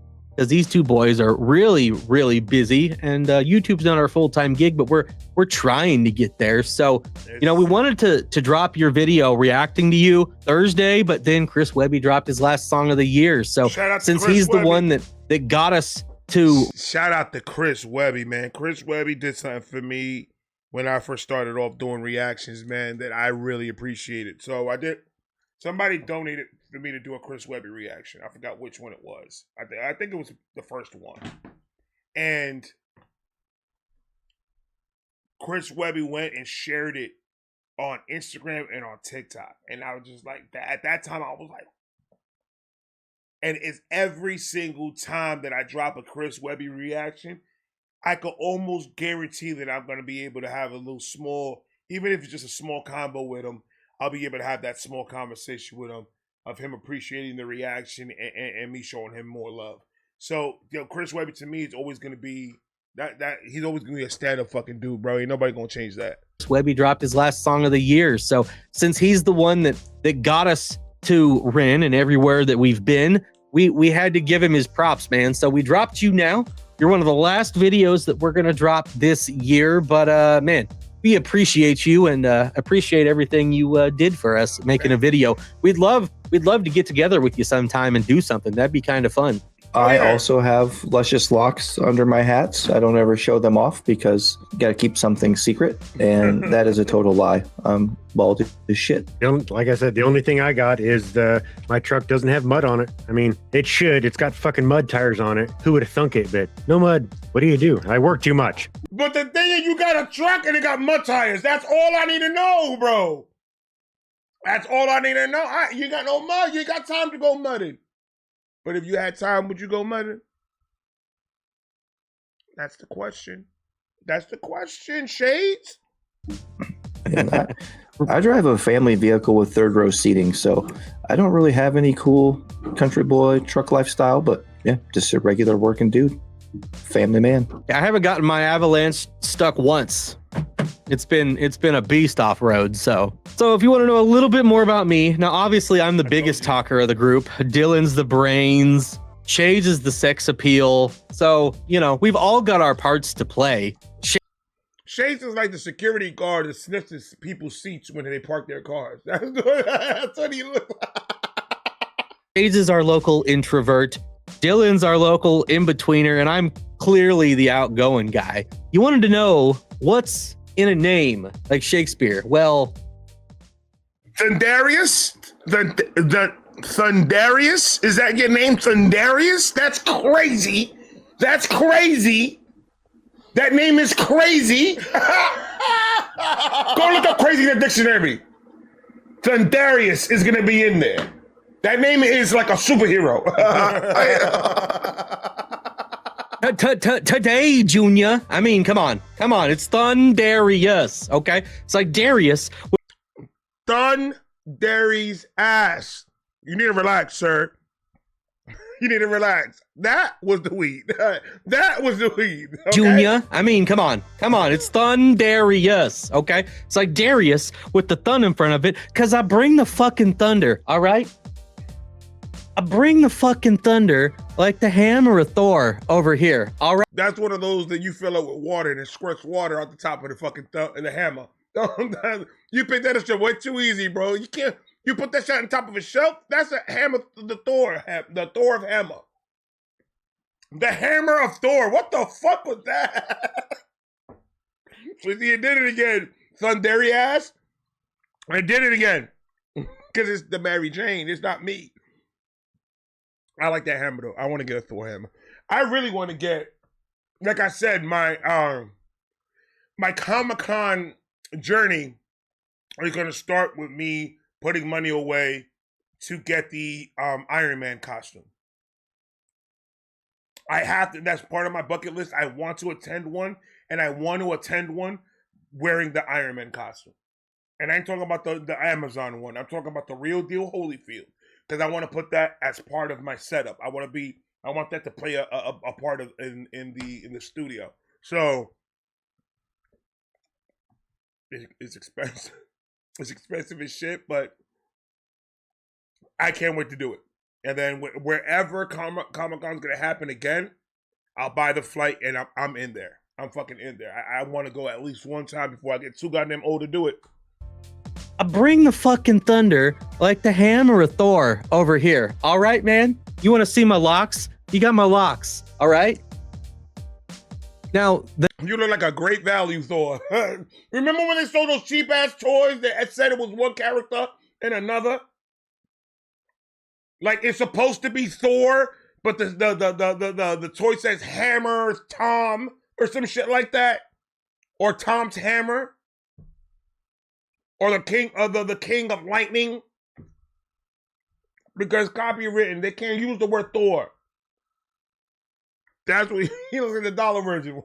these two boys are really, really busy, and YouTube's not our full-time gig, but we're trying to get there. So, we wanted to drop your video reacting to you Thursday, but then Chris Webby dropped his last song of the year. So since he's the one that got us to... Shout out to Chris Webby, man. Chris Webby did something for me when I first started off doing reactions, man, that I really appreciated. So somebody donated for me to do a Chris Webby reaction. I forgot which one it was. I think it was the first one. And Chris Webby went and shared it on Instagram and on TikTok. And I was just like, at that time, I was like, and it's every single time that I drop a Chris Webby reaction, I could almost guarantee that I'm going to be able to have a little small, even if it's just a small combo with him, I'll be able to have that small conversation with him, of him appreciating the reaction and me showing him more love. So, Chris Webby to me is always going to be That he's always gonna be a stand-up fucking dude, bro. Ain't nobody gonna change that. Webby dropped his last song of the year. So since he's the one that got us to Ren and everywhere that we've been, we had to give him his props, man. So we dropped you now. You're one of the last videos that we're gonna drop this year, but man, we appreciate you and appreciate everything you did for us making a video. We'd love to get together with you sometime and do something. That'd be kind of fun. I also have luscious locks under my hats. I don't ever show them off because you got to keep something secret, and that is a total lie. I'm bald as shit. Like I said, the only thing I got is my truck doesn't have mud on it. I mean, it should. It's got fucking mud tires on it. Who would have thunk it? But no mud. What do? I work too much. But the thing is, you got a truck and it got mud tires. That's all I need to know, bro. That's all I need to know. You got no mud. You ain't got time to go mudding. But if you had time, would you go mudding? That's the question. That's the question, Shades. And I drive a family vehicle with third row seating, so I don't really have any cool country boy truck lifestyle, but yeah, just a regular working dude. Family man. I haven't gotten my Avalanche stuck once. It's been a beast off road. So if you want to know a little bit more about me, now obviously I'm the biggest talker of the group. Dylan's the brains. Shades is the sex appeal. So we've all got our parts to play. Shades is like the security guard that sniffs people's seats when they park their cars. That's what he looks like. Shades is our local introvert. Dylan's our local in-betweener, and I'm clearly the outgoing guy. You wanted to know what's in a name like Shakespeare. Well, Thundarius? The Thundarius? Is that your name, Thundarius? That's crazy. That's crazy. That name is crazy. Go look up crazy in the dictionary. Thundarius is going to be in there. That name is like a superhero. Today, Junior. I mean, come on. It's Thundarius, okay? It's like Darius. Thundarius ass. You need to relax, sir. You need to relax. That was the weed. That was the weed. Okay? Junior. I mean, come on. It's Thundarius, okay? It's like Darius with the thun in front of it, because I bring the fucking thunder, all right? I bring the fucking thunder like the hammer of Thor over here. All right. That's one of those that you fill up with water and it squirts water out the top of the fucking the hammer. You pick that shit way too easy, bro. You can't. You put that shit on top of a shelf. That's a hammer. The Thor of hammer. The hammer of Thor. What the fuck was that? So you did it again, Thundary ass. I did it again because it's the Mary Jane. It's not me. I like that hammer though. I want to get a Thor hammer. I really want to get, like I said, my Comic-Con journey is going to start with me putting money away to get the Iron Man costume. I have to. That's part of my bucket list. I want to attend one, and I want to attend one wearing the Iron Man costume. And I ain't talking about the Amazon one. I'm talking about the real deal Holyfield. Because I want to put that as part of my setup. I want that to play a part of in the studio. So it's expensive. It's expensive as shit, but I can't wait to do it. And then wherever Comic-Con's gonna happen again, I'll buy the flight and I'm in there. I'm fucking in there. I want to go at least one time before I get too goddamn old to do it. I bring the fucking thunder like the hammer of Thor over here. All right, man? You want to see my locks? You got my locks. All right? Now, you look like a great value Thor. Remember when they sold those cheap ass toys that said it was one character and another? Like it's supposed to be Thor, but the toy says Hammer Tom or some shit like that, or Tom's Hammer. Or the king of lightning, because copywritten, they can't use the word Thor. That's what he looks at the dollar version.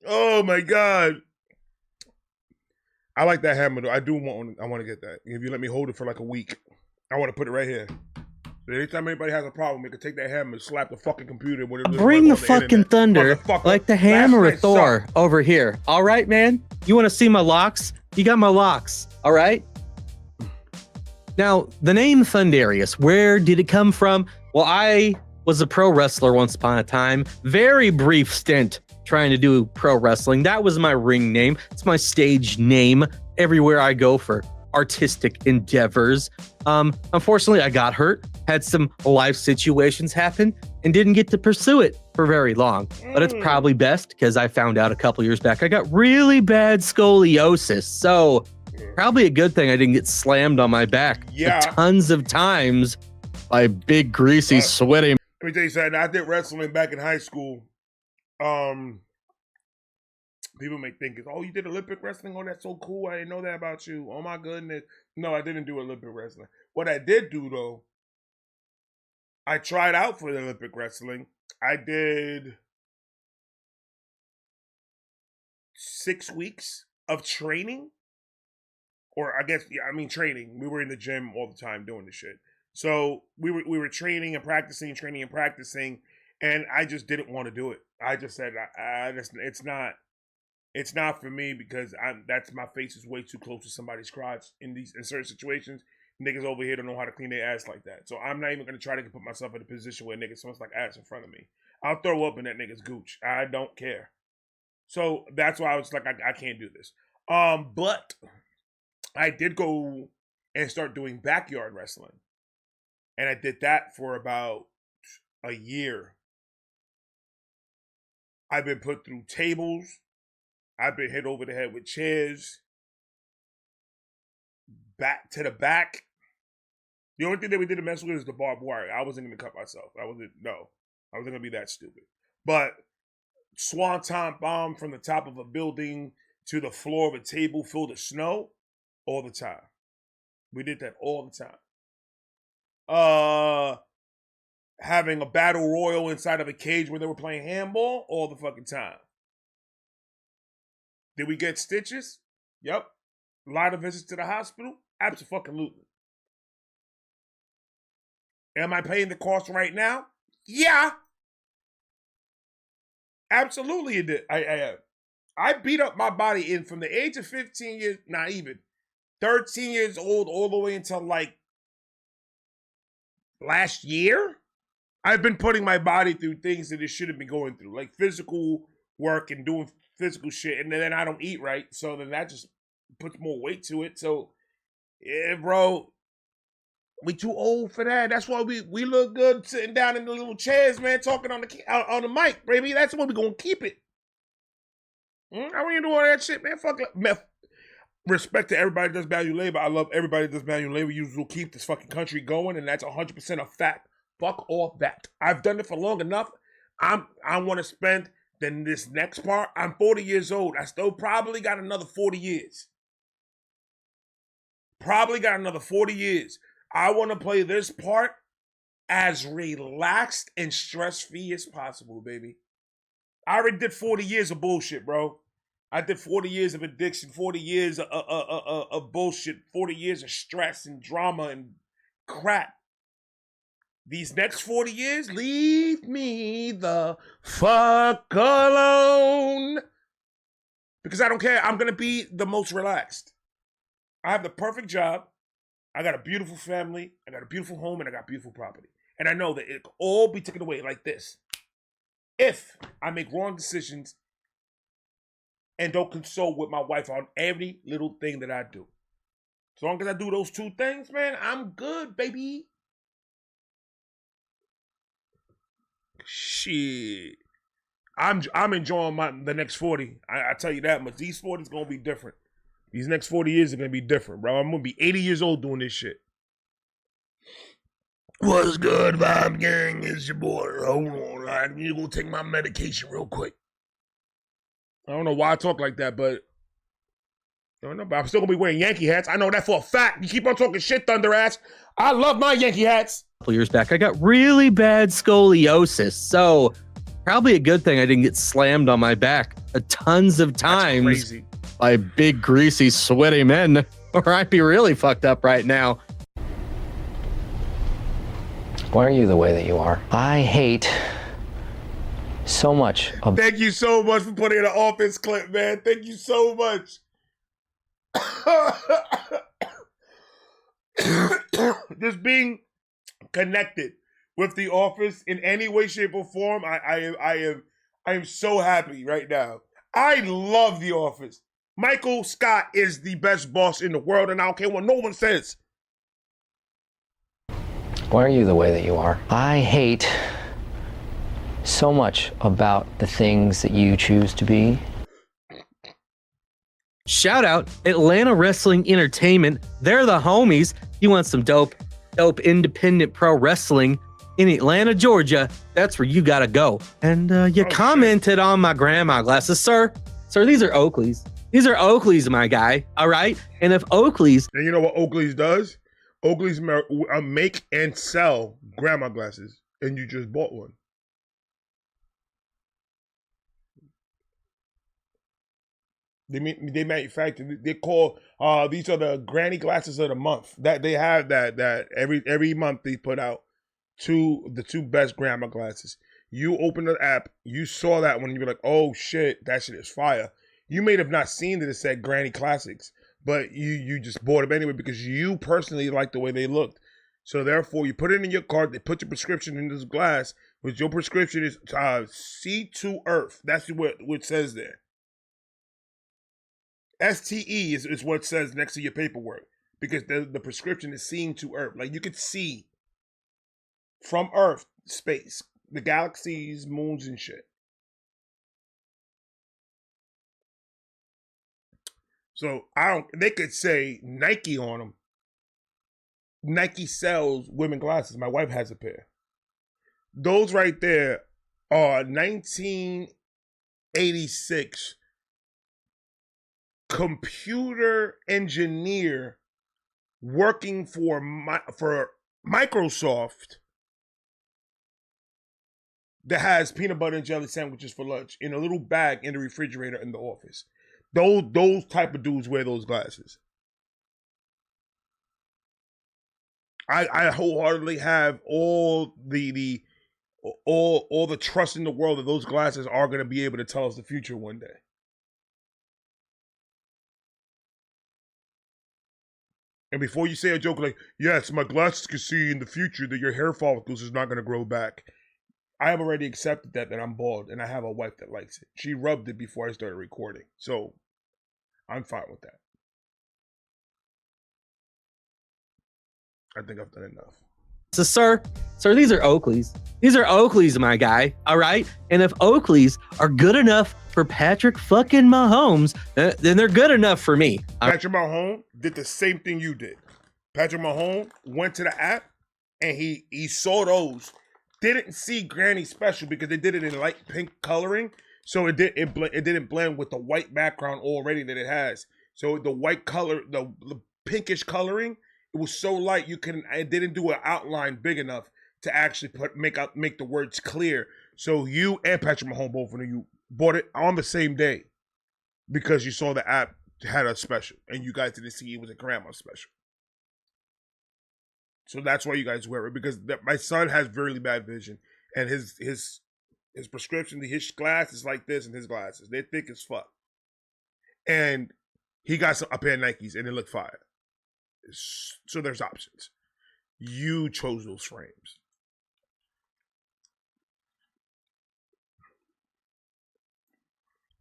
Oh my god! I like that hammer though. I want to get that. If you let me hold it for like a week, I want to put it right here. Anytime anybody has a problem, they can take that hammer and slap the fucking computer. When it Bring the fucking thunder, like the hammer of Thor over here. All right, man? You want to see my locks? You got my locks. All right? Now, the name Thundarius, where did it come from? Well, I was a pro wrestler once upon a time. Very brief stint trying to do pro wrestling. That was my ring name. It's my stage name everywhere I go for artistic endeavors. Unfortunately, I got hurt, had some life situations happen, and didn't get to pursue it for very long. But it's probably best because I found out a couple years back I got really bad scoliosis. So probably a good thing I didn't get slammed on my back tons of times by big, greasy, sweaty. Let me tell you something. I did wrestling back in high school. People may think, oh, you did Olympic wrestling? Oh, that's so cool. I didn't know that about you. Oh, my goodness. No, I didn't do Olympic wrestling. What I did do, though, I tried out for the Olympic wrestling. I did 6 weeks of training. Or I guess, training. We were in the gym all the time doing this shit. So we were training and practicing, and I just didn't want to do it. I just said, it's not for me because my face is way too close to somebody's crotch in certain situations. Niggas over here don't know how to clean their ass like that. So I'm not even going to try to put myself in a position where niggas smells like ass in front of me. I'll throw up in that nigga's gooch. I don't care. So that's why I was like, I can't do this. But I did go and start doing backyard wrestling. And I did that for about a year. I've been put through tables. I've been hit over the head with chairs. Back to the back. The only thing that we didn't mess with is the barbed wire. I wasn't going to cut myself. I wasn't going to be that stupid. But swanton bomb from the top of a building to the floor of a table filled with snow all the time. We did that all the time. Having a battle royal inside of a cage where they were playing handball all the fucking time. Did we get stitches? Yep. A lot of visits to the hospital? Absolutely. Am I paying the cost right now? Yeah. Absolutely it did. I am. I beat up my body in from the age of 15 years, not even, 13 years old all the way until like last year. I've been putting my body through things that it shouldn't be going through, like physical work and doing physical shit, and then I don't eat right, so then that just puts more weight to it. So, yeah, bro, we too old for that. That's why we look good sitting down in the little chairs, man, talking on the mic, baby. That's why we gonna keep it. I want you to do all that shit, man. Fuck, respect to everybody that does value labor. I love everybody that does value labor. You will keep this fucking country going, and that's 100% a fact. Fuck all that. I've done it for long enough. I want to spend then this next part. I'm 40 years old. I still probably got another 40 years. Probably got another 40 years. I want to play this part as relaxed and stress-free as possible, baby. I already did 40 years of bullshit, bro. I did 40 years of addiction, 40 years of bullshit, 40 years of stress and drama and crap. These next 40 years, leave me the fuck alone. Because I don't care. I'm going to be the most relaxed. I have the perfect job. I got a beautiful family. I got a beautiful home, and I got beautiful property. And I know that it could all be taken away like this if I make wrong decisions and don't consult with my wife on every little thing that I do. As long as I do those two things, man, I'm good, baby. Shit. I'm enjoying the next 40. I tell you that much. These 40's gonna be different. These next 40 years are gonna be different, bro. I'm gonna be 80 years old doing this shit. What's good, Vibe Gang? It's your boy. Hold on. I need to go take my medication real quick. I don't know why I talk like that, but I don't know, but I'm still gonna be wearing Yankee hats. I know that for a fact. You keep on talking shit, Thunder ass. I love my Yankee hats. A couple years back, I got really bad scoliosis. So probably a good thing I didn't get slammed on my back tons of times by big, greasy, sweaty men, or I'd be really fucked up right now. Why are you the way that you are? I hate so much of. Thank you so much for putting in an office clip, man. Thank you so much. Just being connected with the office in any way, shape, or form, I am so happy right now. I love the office. Michael Scott is the best boss in the world, and I don't care what no one says. Why are you the way that you are? I hate so much about the things that you choose to be. Shout out Atlanta Wrestling Entertainment. They're the homies. You want some dope independent pro wrestling in Atlanta, Georgia? That's where you gotta go. And you commented on my grandma glasses, sir. These are Oakley's. These are Oakley's, my guy. All right. And if Oakley's, and you know what Oakley's does? Oakley's make and sell grandma glasses, and you just bought one. They manufacture. They call these are the granny glasses of the month. That they have that every month they put out the two best grandma glasses. You open the app, you saw that one, and you're like, oh shit, that shit is fire. You may have not seen that it said Granny Classics, but you just bought them anyway because you personally like the way they looked. So therefore, you put it in your cart. They put your prescription in this glass, which your prescription is C2 Earth. That's what it says there. STE is what it says next to your paperwork because the prescription is seeing to Earth. Like you could see from Earth, space, the galaxies, moons, and shit. So they could say Nike on them. Nike sells women glasses. My wife has a pair. Those right there are 1986 computer engineer working for Microsoft that has peanut butter and jelly sandwiches for lunch in a little bag in the refrigerator in the office. Those type of dudes wear those glasses. I wholeheartedly have all the trust in the world that those glasses are going to be able to tell us the future one day. And before you say a joke like, yes, my glasses can see in the future that your hair follicles is not going to grow back. I have already accepted that I'm bald, and I have a wife that likes it. She rubbed it before I started recording. So, I'm fine with that. I think I've done enough. So, sir, these are Oakley's. These are Oakley's, my guy. All right. And if Oakley's are good enough for Patrick fucking Mahomes, then they're good enough for me. Patrick Mahomes did the same thing you did. Patrick Mahomes went to the app and he saw those. Didn't see Granny Special because they did it in light pink coloring. So it didn't blend with the white background already that it has. So the white color, the pinkish coloring, it was so light it didn't do an outline big enough to actually make the words clear. So you and Patrick Mahomes, both of you, bought it on the same day because you saw the app had a special and you guys didn't see it was a grandma special. So that's why you guys wear it, because my son has really bad vision and his prescription, his glass is like this, and his glasses, they're thick as fuck. And he got a pair of Nikes and they look fire. So there's options. You chose those frames.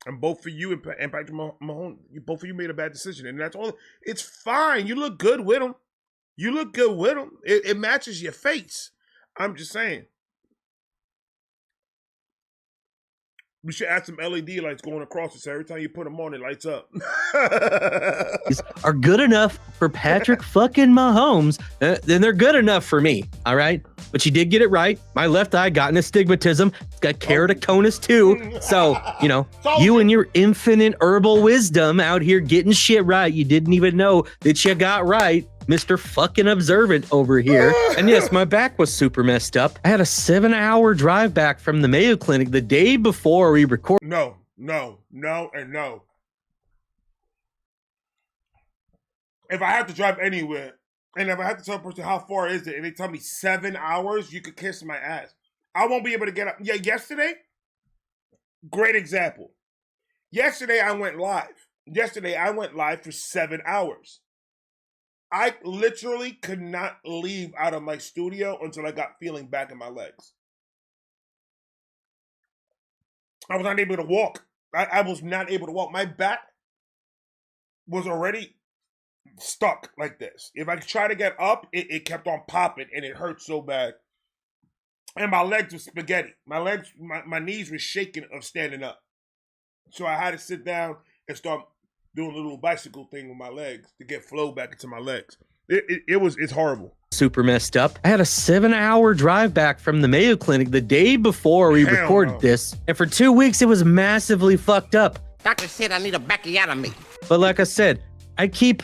And both for you and Patrick Mahomes, both of you made a bad decision. And that's all. It's fine. You look good with them. You look good with them. It matches your face. I'm just saying. We should add some LED lights going across it, so every time you put them on, it lights up. Are good enough for Patrick fucking Mahomes, then they're good enough for me. All right. But you did get it right. My left eye got an astigmatism. It's got keratoconus too. So, you and your infinite herbal wisdom out here getting shit right. You didn't even know that you got right. Mr. fucking observant over here. And yes, my back was super messed up. I had a 7-hour drive back from the Mayo Clinic the day before we recorded. No. If I have to drive anywhere, And if I have to tell a person how far is it, and they tell me 7 hours, you could kiss my ass. I won't be able to get up. Yeah, yesterday, great example. Yesterday I went live. Yesterday I went live for 7 hours. I literally could not leave out of my studio until I got feeling back in my legs. I was not able to walk. I was not able to walk. My back was already stuck like this. If I try to get up, it kept on popping and it hurt so bad. And my legs were spaghetti. My knees were shaking of standing up. So I had to sit down and start doing a little bicycle thing with my legs to get flow back into my legs. It's horrible. Super messed up. I had a 7-hour drive back from the Mayo Clinic the day before we recorded this, and for 2 weeks it was massively fucked up. Doctor said I need a backiotomy. But like I said, I keep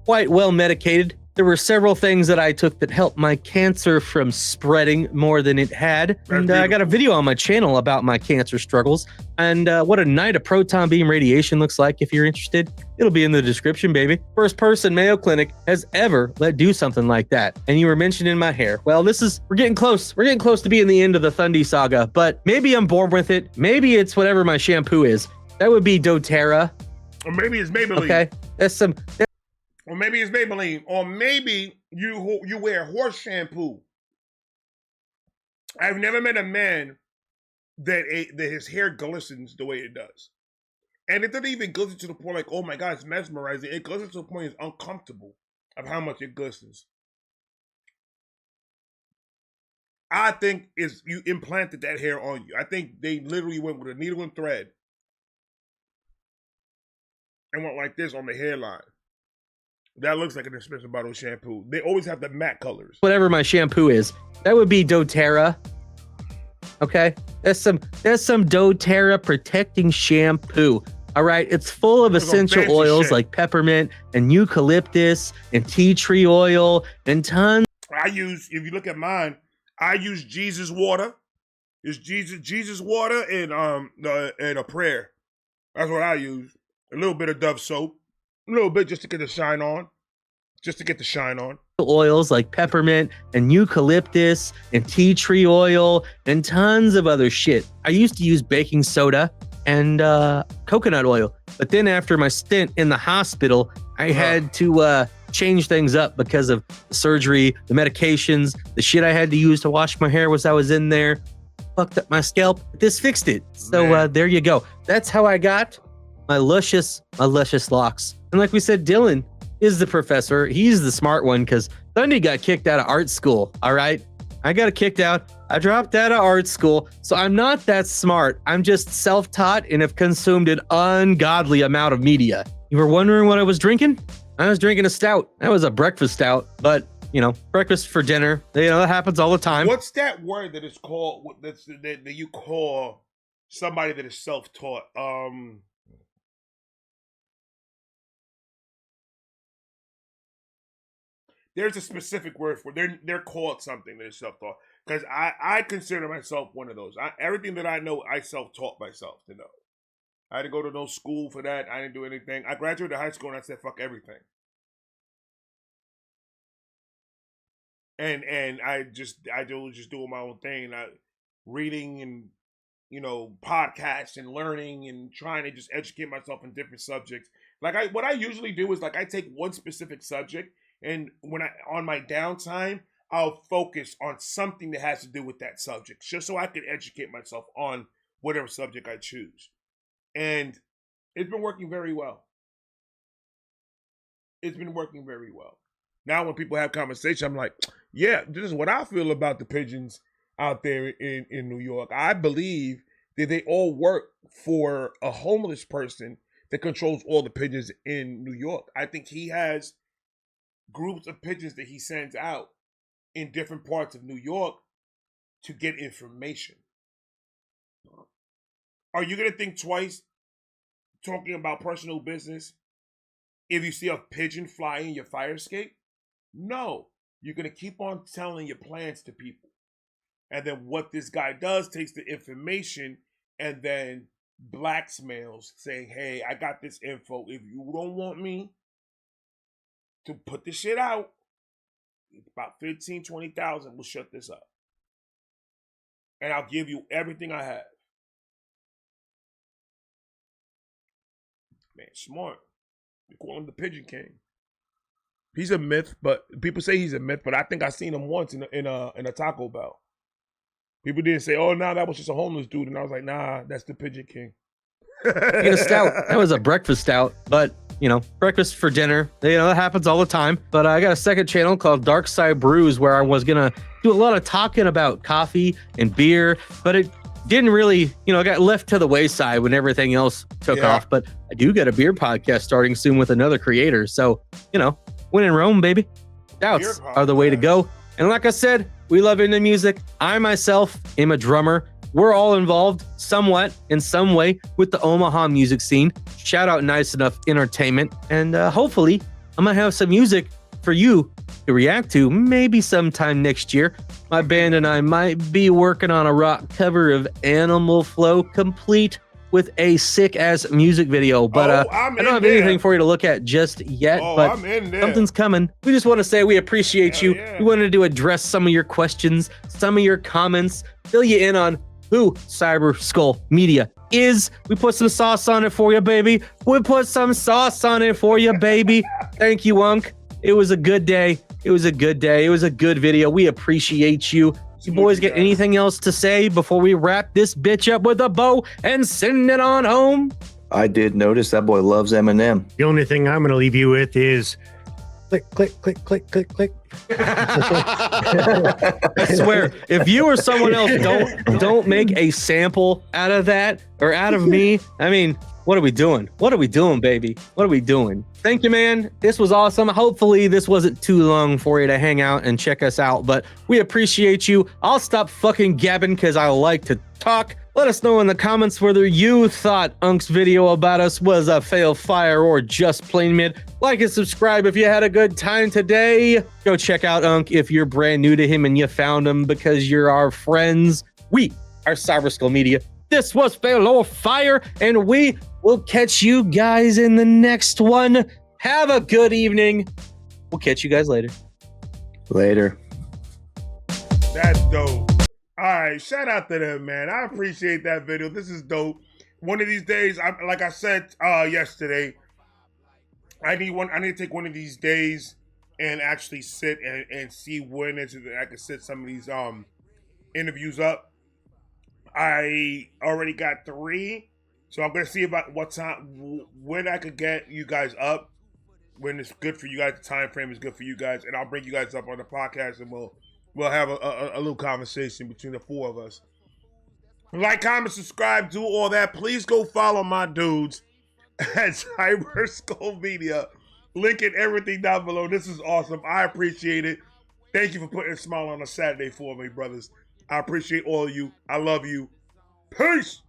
quite well medicated. There were several things that I took that helped my cancer from spreading more than it had. And I got a video on my channel about my cancer struggles and what a night of proton beam radiation looks like. If you're interested, it'll be in the description, baby. First person Mayo Clinic has ever let do something like that. And you were mentioning my hair. Well, we're getting close. We're getting close to being the end of the Thundy saga, but maybe I'm born with it. Maybe it's whatever my shampoo is. That would be doTERRA. Or maybe it's Maybelline. Okay, or maybe it's Maybelline. Or maybe you wear horse shampoo. I've never met a man that his hair glistens the way it does. And it doesn't even glisten to the point like, oh my God, it's mesmerizing. It glistens to the point it's uncomfortable of how much it glistens. I think you implanted that hair on you. I think they literally went with a needle and thread and went like this on the hairline. That looks like an expensive bottle of shampoo. They always have the matte colors. Whatever my shampoo is, that would be doTERRA. Okay, that's some doTERRA protecting shampoo. All right, it's full of essential oils like peppermint and eucalyptus and tea tree oil and tons. If you look at mine, I use Jesus water. It's Jesus water and a prayer. That's what I use. A little bit of Dove soap. A little bit just to get the shine on. Oils like peppermint and eucalyptus and tea tree oil and tons of other shit. I used to use baking soda and coconut oil. But then after my stint in the hospital, I had to change things up because of the surgery, the medications, the shit I had to use to wash my hair was I was in there. Fucked up my scalp. This fixed it. So there you go. That's how I got my luscious locks. And like we said, Dylan is the professor. He's the smart one because Thundy got kicked out of art school. All right. I got kicked out. I dropped out of art school. So I'm not that smart. I'm just self-taught and have consumed an ungodly amount of media. You were wondering what I was drinking? I was drinking a stout. That was a breakfast stout, but breakfast for dinner. That happens all the time. What's that word that is called that you call somebody that is self-taught? There's a specific word for it. They're called something that is self-taught. Because I consider myself one of those. Everything that I know, I self-taught myself to know. I had to go to no school for that. I didn't do anything. I graduated high school and I said, fuck everything. And I was just doing my own thing. Reading and, podcasts and learning and trying to just educate myself in different subjects. What I usually do is I take one specific subject, and when on my downtime, I'll focus on something that has to do with that subject, just so I can educate myself on whatever subject I choose. And it's been working very well. Now when people have conversation, I'm like, yeah, this is what I feel about the pigeons out there in New York. I believe that they all work for a homeless person that controls all the pigeons in New York. I think he has groups of pigeons that he sends out in different parts of New York to get information. Are you going to think twice talking about personal business if you see a pigeon fly in your fire escape? No. You're going to keep on telling your plans to people. And then what this guy does, takes the information and then blackmails saying, hey, I got this info. If you don't want me, to put this shit out. About 15, 20,000 will shut this up. And I'll give you everything I have. Man, smart. We call him the Pigeon King. He's a myth, but people say he's a myth, but I think I seen him once in a Taco Bell. People didn't say, "Oh, nah, that was just a homeless dude," and I was like, "Nah, that's the Pigeon King." Get a stout. That was a breakfast stout, but breakfast for dinner. That happens all the time. But I got a second channel called Dark Side Brews where I was gonna do a lot of talking about coffee and beer, but it didn't really, got left to the wayside when everything else took off. But I do get a beer podcast starting soon with another creator. So, when in Rome, baby, stouts are the way to go. And like I said, we love indie music. I myself am a drummer. We're all involved somewhat in some way with the Omaha music scene. Shout out Nice Enough Entertainment. And hopefully I'm going to have some music for you to react to maybe sometime next year. My band and I might be working on a rock cover of Animal Flow, complete with a sick-ass music video. But I don't have anything for you to look at just yet, but something's coming. We just want to say we appreciate you. We wanted to address some of your questions, some of your comments, fill you in on who Cyber Skull Media is. We put some sauce on it for you, baby. We put some sauce on it for you, baby. Thank you, Unc. It was a good day. It was a good day. It was a good video. We appreciate you. You boys get anything else to say before we wrap this bitch up with a bow and send it on home? I did notice that boy loves Eminem. The only thing I'm going to leave you with is click, click, click, click, click, click. I swear, if you or someone else don't make a sample out of that or out of me, I mean, what are we doing? What are we doing, baby? What are we doing? Thank you, man. This was awesome. Hopefully this wasn't too long for you to hang out and check us out, but we appreciate you. I'll stop fucking gabbing because I like to talk. Let us know in the comments whether you thought Unk's video about us was a fail fire or just plain mid. Like and subscribe if you had a good time today. Go check out Unk if you're brand new to him and you found him because you're our friends. We are Cyber Skull Media. This was Fail or Fire, and we will catch you guys in the next one. Have a good evening. We'll catch you guys later. Later. That's dope. All right, shout out to them, man. I appreciate that video. This is dope. One of these days, like I said yesterday, I need to take one of these days and actually sit and see when I can set some of these interviews up. I already got 3, so I'm gonna see about what time when I could get you guys up, when it's good for you guys. The time frame is good for you guys, and I'll bring you guys up on the podcast, and we'll have a little conversation between the 4 of us. Like, comment, subscribe, do all that. Please go follow my dudes at Cyber Skull Media. Link and everything down below. This is awesome. I appreciate it. Thank you for putting a smile on a Saturday for me, brothers. I appreciate all of you. I love you. Peace.